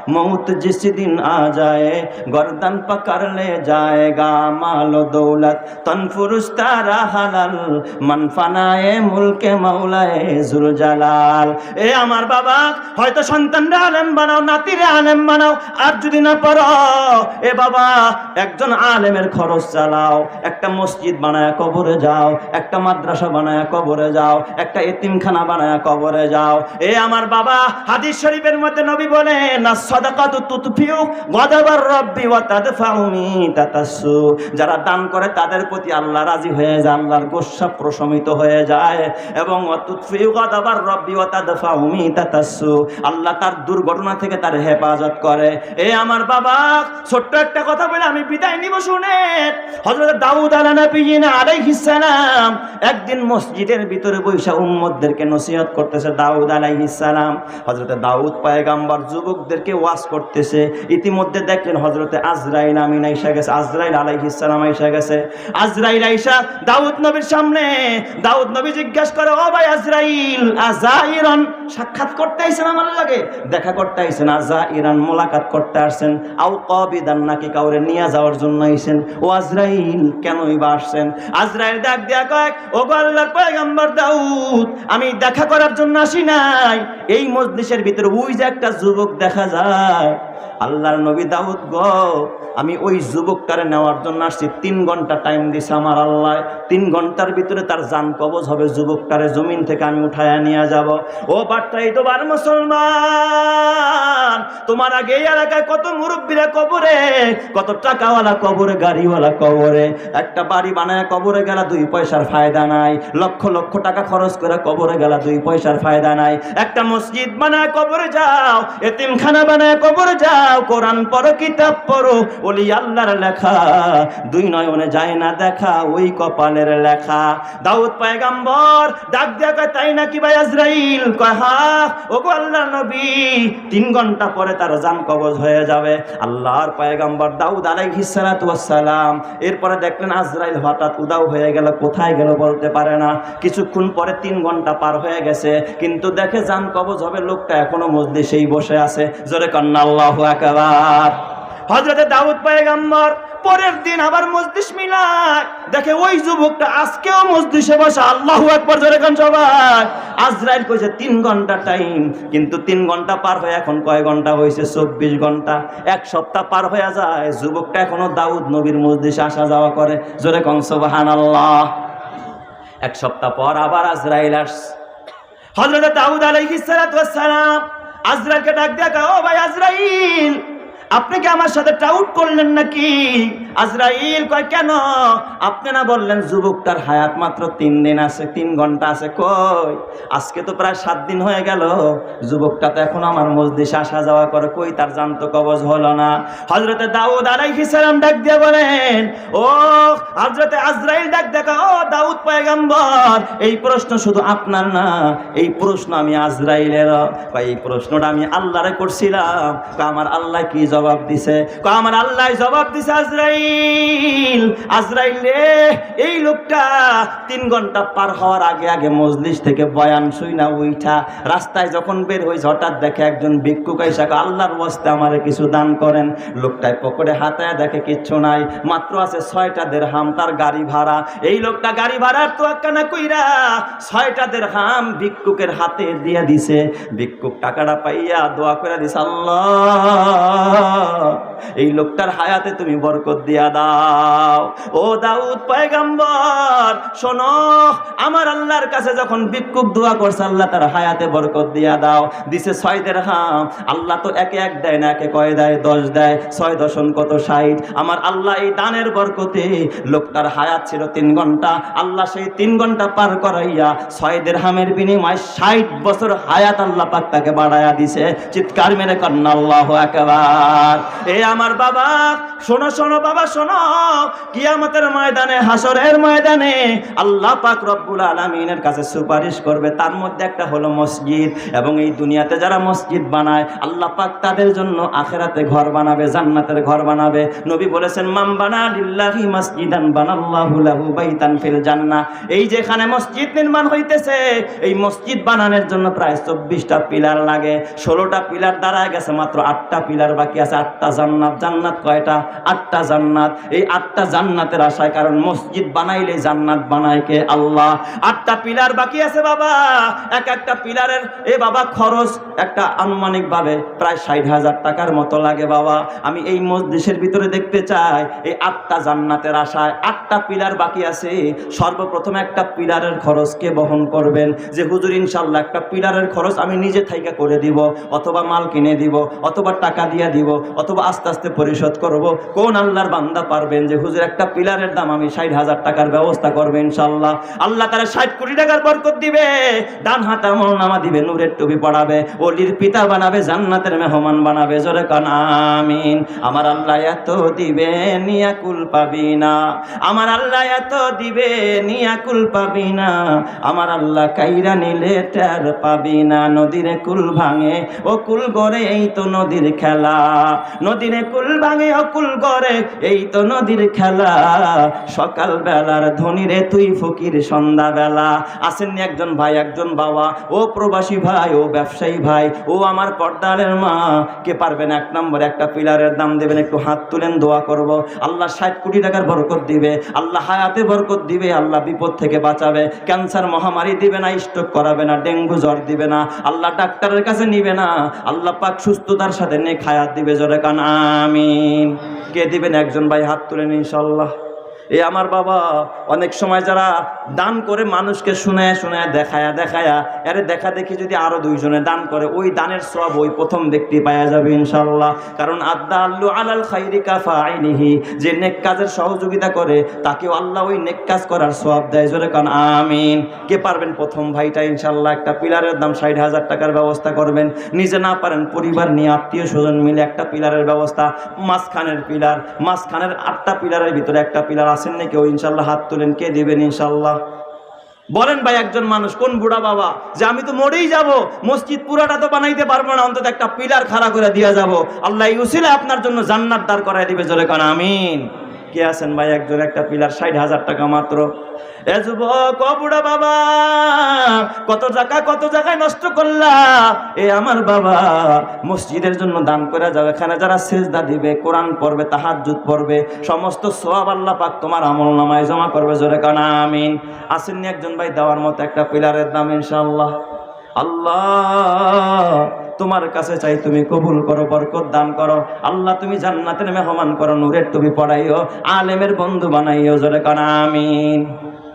A: मौत जिस दिन आ जाए गर्दन पकड़ ले जाएगा। माल दौलत तन फुरुस्तारा हलाल मन फानाए मुल्के मौलाए जुल জালাল। এ আমার বাবা, হয়তো সন্তানরা আলেম বানাও, নাতিরে আলেম বানাও, আর যদি না পারো এ বাবা একজন আলেমের খরচ চালাও, একটা মসজিদ বানায় কবরে যাও, একটা মাদ্রাসা বানায় কবরে যাও, একটা এতিমখানা বানায় কবরে যাও। এ আমার বাবা, হাদিস শরীফের মধ্যে নবী বলেন না সাদাকাতু তুতফিউ গাদাবার রব্বি ওয়া তাদফাউ মিতাতাসু, যারা দান করে তাদের প্রতি আল্লাহ রাজি হয়ে যায়, আল্লাহর গোসা প্রশমিত হয়ে যায়। এবং ওয়া তুতফিউ গাদাবার রব্বি ওয়া তাদফাউ মিতাতাসু, আল্লাহ তার দুর্ঘটনা থেকে তার হেফাজত করে। এ আমার বাবা, ছোট্ট একটা কথা বলে আমি বিদায় নিব, শুনেন। হযরত দাউদ আলাইহিস সালাম একদিন মসজিদের ভিতরে বৈশা উম্মতদেরকে নসিহত করতেছে। দাউদ আলাইহিস সালাম, হযরত দাউদ পয়গম্বর যুবকদেরকে ওয়াজ করতেছে। ইতিমধ্যে দেখলেন হযরত আজরাইল আমিন আইসা গেছে, আজরাইল আলাইহিস সালাম আইসা গেছে। আজরাইল আইসা দাউদ নবীর সামনে, দাউদ নবী জিজ্ঞাসা করে, ও ভাই আজরাইল, আজাইরান সাক্ষাৎ করতে আইছেন আমার লাগে, দেখা করতে আইছেন? আজাইরান মোলাকাত করতে আসছেন, আও কবিদান নাকি কাউরে নিয়ে যাওয়ার জন্য আইছেন? ও আজরাইল কেনই বা আসছেন? আজরাইল ডাক দিয়া কয়, ও গো আল্লাহর পয়গম্বর দাউদ, আমি দেখা করার জন্য আসি নাই। এই মজলিসের ভিতরে ওই যে একটা যুবক দেখা যায়, আল্লাহর নবী দাউদ গো, আমি ওই যুবকটারে নেওয়ার জন্য আসছি। 3 ঘন্টা টাইম দিছে আমার আল্লাহ, 3 ঘন্টার ভিতরে তার জান কবজ হবে, যুবকটারে জমিন থেকে আমি উঠায়া নিয়ে যাব। ও বাট্টাই তোমার মুসলমান, তোমার আগে এই এলাকায় কত মুরব্বীরা কবরে, কত টাকাওয়ালা কবরে, গাড়িওয়ালা কবরে। একটা বাড়ি বানায় কবরে গেলা 2 পয়সার ফায়দা নাই, লক্ষ লক্ষ টাকা খরচ করে কবরে গেলা 2 পয়সার ফায়দা নাই। একটা মসজিদ বানায় কবরে যাও, এতিমখানা বানায় কবরে যাও, কোরআন পড়ো, কিতাব পড়ো, ওলি আল্লাহর লেখা 2 নয়নে যায় না দেখা, ওই কপালের লেখা। দাউদ পয়গম্বর ডাক দিয়া কয়, তাই নাকি ভাই আজরাইল? কয় হ্যাঁ। ওগো আল্লাহর নবী, 3 ঘন্টা পরে তার জান কবজ হয়ে যাবে। আল্লাহর পয়গম্বর দাউদ আলাইহিস সালাতু ওয়াস সালাম এরপরে দেখলেন আজরাইল হঠাৎ উদাও হয়ে গেল, কোথায় গেল বলতে পারে না। কিছুক্ষণ পরে 3 ঘন্টা পার হয়ে গেছে, কিন্তু দেখে জান কবজ হবে, লোকটা এখনো মজলিসেই বসে আছে। জোরে কান্না আল্লাহু আকবার। হযরত দাউদ পয়গম্বর পরের দিন আবার মজলিস মিলায়, দেখে ওই যুবকটা আজকেও মজলিসে বসে। আল্লাহু আকবার, জোরে কান সবাই। আজরাইল কইছে 3 ঘন্টা টাইম, কিন্তু 3 ঘন্টা পার হয়ে এখন কয় ঘন্টা হয়েছে? 24 ঘন্টা। 1 সপ্তাহ পার হয়ে যায়, যুবকটা এখনো দাউদ নবীর মজলিসে আসা যাওয়া করে। জোরে কান সুবহানাল্লাহ। 1 সপ্তাহ পর আবার আজরাইল আসছে। হযরত দাউদ আলাইহিস সালাতু ওয়াস সালাম আজরাইলকে ডাক দিয়া কয়, ও ভাই আজরাইল, আপনি কি আমার সাথে টাউট করলেন নাকি? আজরাইল কয়, কেন? আপনি না বললেন যুবকটার হায়াত মাত্র 3 দিন আছে, 3 ঘন্টা আছে? কই আজকে তো প্রায় 7 দিন হয়ে গেল, যুবকটা তো এখন আমার মজলিসে আসা যাওয়া করে, কই তার জান তো কবজ হলো না। হযরত দাউদ আলাইহিস সালাম ডাক দিয়ে বলেন, ও হযরত আজরাইল ডাক দেখা, ও দাউদ পয়গম্বর, এই প্রশ্ন শুধু আপনার না, এই প্রশ্ন আমি আজরাইলের। কয় এই প্রশ্নটা আমি আল্লাহরে করছিলাম। কয় আমার আল্লাহ কি জবাব দিছে? কয় আমার আল্লাহ জবাব দিছে, আজরাইল, আজরাইল রে, এই লোকটা 3 ঘন্টা পার হওয়ার আগে আগে মজলিস থেকে বয়ান শুইনা উইঠা রাস্তায় যখন বের হইছে, হঠাৎ দেখে একজন ভিক্ষুক আইসা, আল্লাহর ওয়াস্তে আমারে কিছু দান করেন। লোকটায় পকেটে হাতায় দেখে কিচ্ছু নাই, মাত্র আছে 6টা দিরহাম তার গাড়ি ভাড়া। এই লোকটা গাড়ি ভাড়ার তোয়াক্কা না কইরা 6টা দিরহাম ভিক্ষুকের হাতে দিয়ে দিছে। ভিক্ষুক টাকাটা পাইয়া দোয়া করে দিছে, আল্লাহ এই লোকটার হায়াতে তুমি বরকত দিয়া দাও। ও দাউদ পয়গম্বর শোনো, আমার আল্লাহর কাছে যখন ভিক্ষুক দোয়া করছে, আল্লাহ তার হায়াতে বরকত দিয়া দাও। দিছে 6 দিরহাম। আল্লাহ তো একে 1 দেয় না, একে কয় দেয়? 10 দেয়। 6 দশম কত? 60। আমার আল্লাহ এই দানের বরকতে, লোকটার হায়াত ছিল 3 ঘন্টা, আল্লাহ সেই 3 ঘন্টা পার করাইয়া 6 দিরহামের বিনিময়ে 60 বছর হায়াত আল্লাহ পাক তাকে বাড়াইয়া দিছে। চিৎকার মেরে কন্না আল্লাহু আকবার। আকবার। এ আমার বাবা শোনো শোনো বাবা শোনো, কিয়ামতের ময়দানে, হাসরের ময়দানে আল্লাহ পাক রব্বুল আলামিনের কাছে সুপারিশ করবে। তার মধ্যে একটা হলো মসজিদ, এবং এই দুনিয়াতে যারা মসজিদ বানায় আল্লাহ পাক তাদের জন্য আখিরাতে ঘর বানাবে, জান্নাতের ঘর বানাবে। নবী বলেছেন, মান বানা লিল্লাহি মাসজিদান বানাল্লাহু লাহু বাইতান ফিল জান্নাহ। এই যেখানে মসজিদ নির্মাণ হইতেছে, এই মসজিদ বানানোর জন্য প্রায় 24টা পিলার লাগে। 16টা পিলার দাঁড়ায় গেছে, মাত্র 8টা পিলার বাকি আছে। 8টা জান্নাত। জান্নাত কয়টা? 8টা জান্নাত। এই 8টা জান্নাতের আশায়, কারণ মসজিদ বানাইলে জান্নাত বানায় কে? আল্লাহ। 8টা পিলার বাকি আছে বাবা। একটা পিলারের বাবা খরচ একটা আনুমানিক ভাবে প্রায় 60,000 টাকার মতো লাগে বাবা। আমি এই মসজিদের ভিতরে দেখতে চাই, এই 8টা জান্নাতের আশায় 8টা পিলার বাকি আছে। সর্বপ্রথম একটা পিলারের খরচ কে বহন করবেন? যে হুজুর ইনশাল্লাহ একটা পিলারের খরচ আমি নিজে থেকে করে দিব, অথবা মাল কিনে দিব, অথবা টাকা দিয়ে দিব, অথবা আস্তে আস্তে পরিশোধ করব। কোন আল্লাহর বান্দা পারবেন যে হুজুর একটা পিলারের দাম আমি 60,000 টাকার ব্যবস্থা করবে? ইনশাল্লাহ আল্লাহ তারা 60 কোটি টাকার বরকত দিবে। ডান হাতে আমলনামা দিবে, নূরের টুপি পড়াবে, ওলির পিতা বানাবে, জান্নাতের মেহমান বানাবে। জোরে কান আমিন। আমার আল্লাহ এত দিবে নিয়াকুল পাবি না, আমার আল্লাহ এত দিবে নিয়াকুল পাবি না, আমার আল্লাহ কাইরা নিলে টের পাবি না। নদীরে কুল ভাঙে ও কুল গড়ে, এই তো নদীর খেলা। নদীরে কুল ভাঙে ও কুল গড়ে, এই তো নদীর খেলা। সকাল বেলার ধনীরে তুই ফকির সন্ধ্যা বেলা। আসেননি একজন ভাই, একজন বাবা, ও প্রবাসী ভাই, ও ব্যবসায়ী ভাই, ও আমার পর্দারের মা, কে পারবেন 1 নম্বরে একটা পিলারের দাম দেবেন? একটু হাত তুলেন, দোয়া করব। আল্লাহ 60 কোটি টাকার বরকত দিবে, আল্লাহ হায়াতে বরকত দিবে, আল্লাহ বিপদ থেকে বাঁচাবে, ক্যান্সার মহামারী দিবে না, স্ট্রোক করাবে না, ডেঙ্গু জ্বর দিবে না, আল্লাহ ডাক্তারের কাছে নিবে না, আল্লাহ পাক সুস্থতার সাথে নেক হায়াত দিবে। জোরে কান আমিন। কে দিবেন? একজন ভাই হাত তুলেন ইনশাল্লাহ। এ আমার বাবা, অনেক সময় যারা দান করে মানুষকে শুনায় শুনায় দেখায়া দেখায়া, আরে দেখা দেখি যদি আরো 2 জনে দান করে, ওই দানের সওয়াব ওই প্রথম ব্যক্তি পাওয়া যাবে ইনশাআল্লাহ। কারণ আদাল্লু আলাল খাইরি কাফাইলিহি, যে নেক কাজের সহযোগিতা করে তাকেও আল্লাহ ওই নেক কাজ করার সওয়াব দেয়। জোরে কান আমিন। কে পারবেন? প্রথম ভাইটা ইনশাআল্লাহ একটা পিলারের দাম 60,000 টাকার ব্যবস্থা করবেন। নিজে না পারেন পরিবার নিয়ে, আত্মীয় স্বজন মিলে একটা পিলারের ব্যবস্থা। মাঝখানের পিলার, মাঝখানের 8টা পিলারের ভিতরে একটা পিলার। আসেন নাকি কেউ? ইনশাল্লাহ হাত তুলেন, কে দিবেন ইনশাল্লাহ? বলেন ভাই, একজন মানুষ, কোন বুড়া বাবা যে আমি তো মরেই যাব, মসজিদ পুরাটা তো বানাইতে পারবো না, অন্তত একটা পিলার খাড়া করে দিয়ে যাব, আল্লাহ এই উসিলায় আপনার জন্য জান্নাত দাঁড় করায় দিবে। জোরে কান আমিন। কে আছেন ভাই? একজন একটা পিলার 60,000 টাকা মাত্র। এ যুবক, ও বুড়া বাবা, কত জায়গায় নষ্ট করলা। এ আমার বাবা, মসজিদের জন্য দান করে যাও। এখানে যারা সেজদা দিবে, কোরআন পড়বে, তাহাজ্জুদ পড়বে, সমস্ত সওয়াব আল্লাহ পাক তোমার আমলনামায় জমা করবে। জোরে কান আমিন। আসেননি একজন ভাই দেওয়ার মতো একটা পিলারের দাম ইনশাআল্লাহ? আল্লাহ তোমার কাছে চাই, তুমি কবুল করো, বরকত দান করো। আল্লাহ তুমি জান্নাতের মেহমান করো, নূরের টুপি পড়াইও, আলেমের বন্ধু বানাইও। জোরে কান আমিন।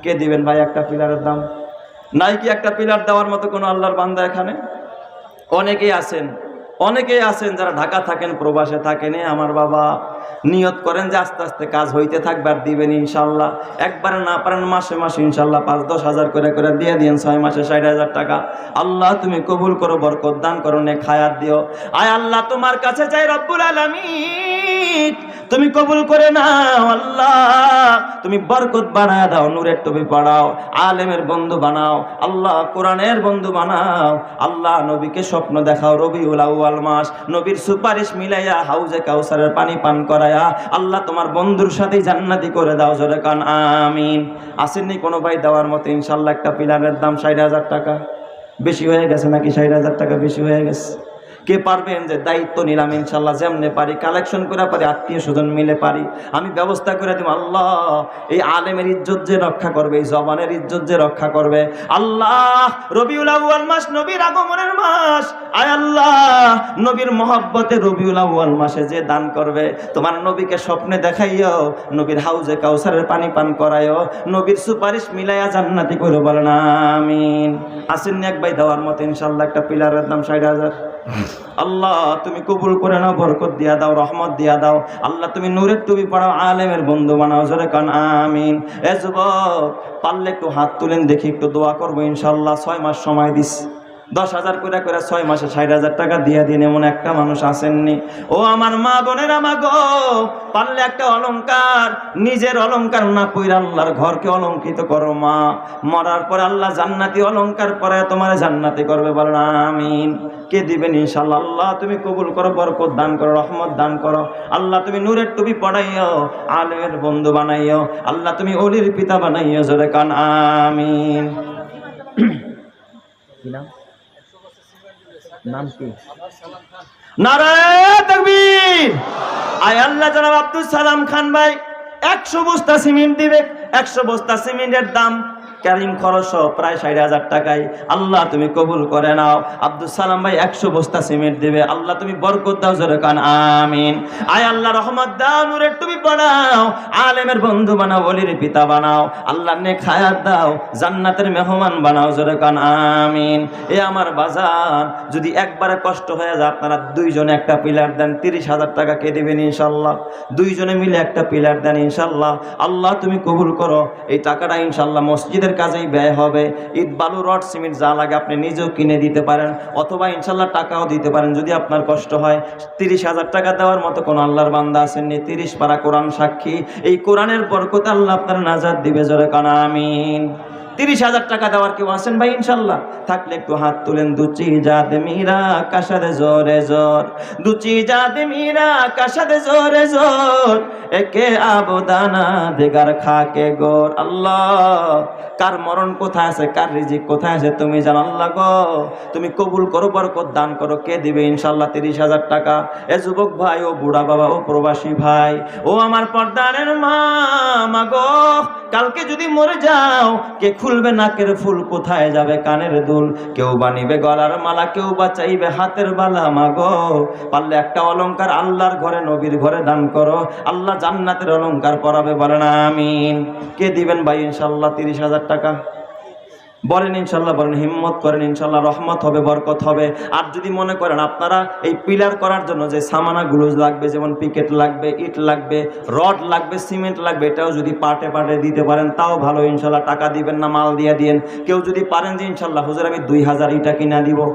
A: কে দিবেন ভাই একটা পিলারের দাম? নাই কি একটা পিলার দেওয়ার মতো কোনো আল্লাহর বান্দা এখানে? অনেকেই আছেন যারা ঢাকা থাকেন, প্রবাসে থাকেন। আমার বাবা নিয়ত করেন যে আস্তে আস্তে কাজ হইতে থাকবে, আর দিবেন ইনশাল্লাহ। একবারে না পারেন মাসে মাসে ইনশাল্লাহ 5-10 হাজার করে দিয়ে দিন। 6 মাসে 60,000 টাকা। আল্লাহ তুমি কবুল করো, বরকত দান করো, নেক হায়াত দিও। আয় আল্লাহ তোমার কাছে চাই রব্বুল আলামিন, তুমি কবুল করে নাও। আল্লাহ তুমি বরকত বানায় দাও, নূরের টুপি পড়াও, আলেমের বন্ধু বানাও, আল্লাহ কোরআনের বন্ধু বানাও। আল্লাহ নবীকে স্বপ্ন দেখাও, রবিউল আউয়াল মাস, নবীর সুপারিশ মিলাইয়া হাউজে কাউসারের পানি পান করায়া আল্লাহ তোমার বন্ধুর সাথেই জান্নাতি করে দাও। জোরে কান আমিন। আসেননি কোনো ভাই দেওয়ার মতো ইনশাল্লাহ একটা পিলারের দাম 60,000 টাকা? বেশি হয়ে গেছে নাকি? 60,000 টাকা বেশি হয়ে গেছে? কে পারবেন যে দায়িত্ব নিলাম ইনশাল্লাহ, যেমনে পারি কালেকশন করে পারি, আত্মীয় স্বজন মিলে পারি, আমি ব্যবস্থা করে দিব। আল্লাহ এই আলেমের ইজ্জত যে রক্ষা করবে, এই জবানের ইজ্জত যে রক্ষা করবে, আল্লাহ রবিউল আউয়াল মাস, নবীর আগমনের মাস, আয় আল্লাহ নবীর মহব্বতে রবিউল আউয়াল মাসে যে দান করবে, তোমার নবীকে স্বপ্নে দেখাইও, নবীর হাউজে কাউসারের পানি পান করাইও, নবীর সুপারিশ মিলাইয়া জান্নাতি করে বলেন আমিন। আসেননি এক ভাই দেওয়ার মতো ইনশাল্লাহ একটা পিলারের দাম 60,000? আল্লাহ তুমি কবুল করে নাও, বরকত দিয়া দাও, রহমত দিয়া দাও। আল্লাহ তুমি নূরের টুপি পড়াও, আলেমের বন্ধু বানাও। জোরে কান আমিন। এ যুবক, পারলে একটু হাত তুলেন দেখি, একটু দোয়া করবো ইনশাল্লাহ। 6 মাস সময় দিস, 10,000 করে 6 মাসে 60,000 টাকা দিয়ে দিন, এমন একটা মানুষ আসেননি? ও আমার মা বোনেরা, মা গো, পারলে একটা অলংকার, নিজের অলংকার না পইরা আল্লাহর ঘরকে অলংকৃত করো মা। মরার পরে আল্লাহ জান্নাতি অলংকার পরে তোমার জান্নাতি করবে, বলেন আমিন। কে দিবেন ইনশাআল্লাহ? আল্লাহ তুমি কবুল করো, বরকত দান করো, রহমত দান করো। আল্লাহ তুমি নূরের টুপি পড়াইও, আলেমের বন্ধু বানাইও। আল্লাহ তুমি ওলির পিতা বানাইও, জোরে কান আমিন। কি নাম কি? নারায়ে তাকবীর। আয় আল্লাহ, জনাব আব্দুল সালাম খান ভাই 100 বস্তা সিমেন্ট দিবে। 100 বস্তা সিমেন্টের দাম ক্যারিং খরচ প্রায় 60,000 টাকায়। আল্লাহ তুমি কবুল করে নাও। আব্দুল সালাম ভাই 100 বস্তা সিমেন্ট দেবে। আল্লাহ তুমি বরকত দাও, জোরে কান আমিন। আয় আল্লাহ রহমত দাও, নূরের টুপি পড়াও, আলেমের বন্ধু বানাও, ওলির পিতা বানাও। আল্লাহ নেক হায়াত দাও, জান্নাতের মেহমান বানাও, জোরে কান আমিন। এ আমার বাজার, যদি একবারে কষ্ট হয়ে যায়, আপনারা 2 জনে একটা পিলার দেন, 30,000 টাকা কে দিবেন ইনশাআল্লাহ? 2 জনে মিলে একটা পিলার দেন ইনশাআল্লাহ। আল্লাহ তুমি কবুল করো। এই টাকাটা ইনশাআল্লাহ মসজিদের কাজেই ব্যয় হবে। ইট, বালু, রড, সিমেন্ট যা লাগে আপনি নিজেও কিনে দিতে পারেন, অথবা ইনশাআল্লাহ টাকাও দিতে পারেন যদি আপনার কষ্ট হয়। 30,000 টাকা দেওয়ার মতো কোন আল্লাহর বান্দা আসেননি? 30 পারা কোরআন সাক্ষী। এই কোরআনের বরকতে আল্লাহ আপনার নাজাত দিবে, জোরে কান আমিন। 30,000 টাকা দেওয়ার কেউ আছেন ভাই ইনশাআল্লাহ? থাকলে একটু হাত তুলেন। দুচি জাদ মীরা কাশাদ জোরে জোর, দুচি জাদ মীরা কাশাদ জোরে জোর, একে আবদানা দেগার খাকে গোর। আল্লাহ, কার মরণ কোথায় আছে, কার রিজিক কোথায় আছে তুমি জানো আল্লাহ গো। তুমি কবুল করো, বরকত দান করো। কে দিবে ইনশাআল্লাহ 30,000 টাকা? এ যুবক ভাই, ও বুড়া বাবা, ও প্রবাসী ভাই, ও আমার পর্দানের মা, মা গো, কালকে যদি মরে যাও, কে খুলবে নাকের ফুল, কোথায় যাবে কানের দুল? কেউ বানিবে গলার মালা, কেউ বা চাইবে হাতের বালা। মা গো, পারলে একটা অলংকার আল্লাহর ঘরে, নবীর ঘরে দান করো। আল্লাহ জান্নাতের অলংকার পরাবে, বলেন আমিন। কে দিবেন ভাই ইনশাআল্লাহ 30,000 টাকা? বলেন ইনশাআল্লাহ, বলেন, হিম্মত করেন ইনশাআল্লাহ, রহমত হবে, বরকত হবে। আর যদি মনে করেন আপনারা এই পিলার করার জন্য যে সামানাগুলো লাগবে, যেমন পিকেট লাগবে, ইট লাগবে, রড লাগবে, সিমেন্ট লাগবে, এটাও যদি পার্টে পার্টে দিতে পারেন তাও ভালো ইনশাআল্লাহ। টাকা দিবেন না, মাল দিয়ে দিয়েন। কেউ যদি পারেন যে ইনশাআল্লাহ হুজুর আমি 2,000 ইটা কিনা দিব,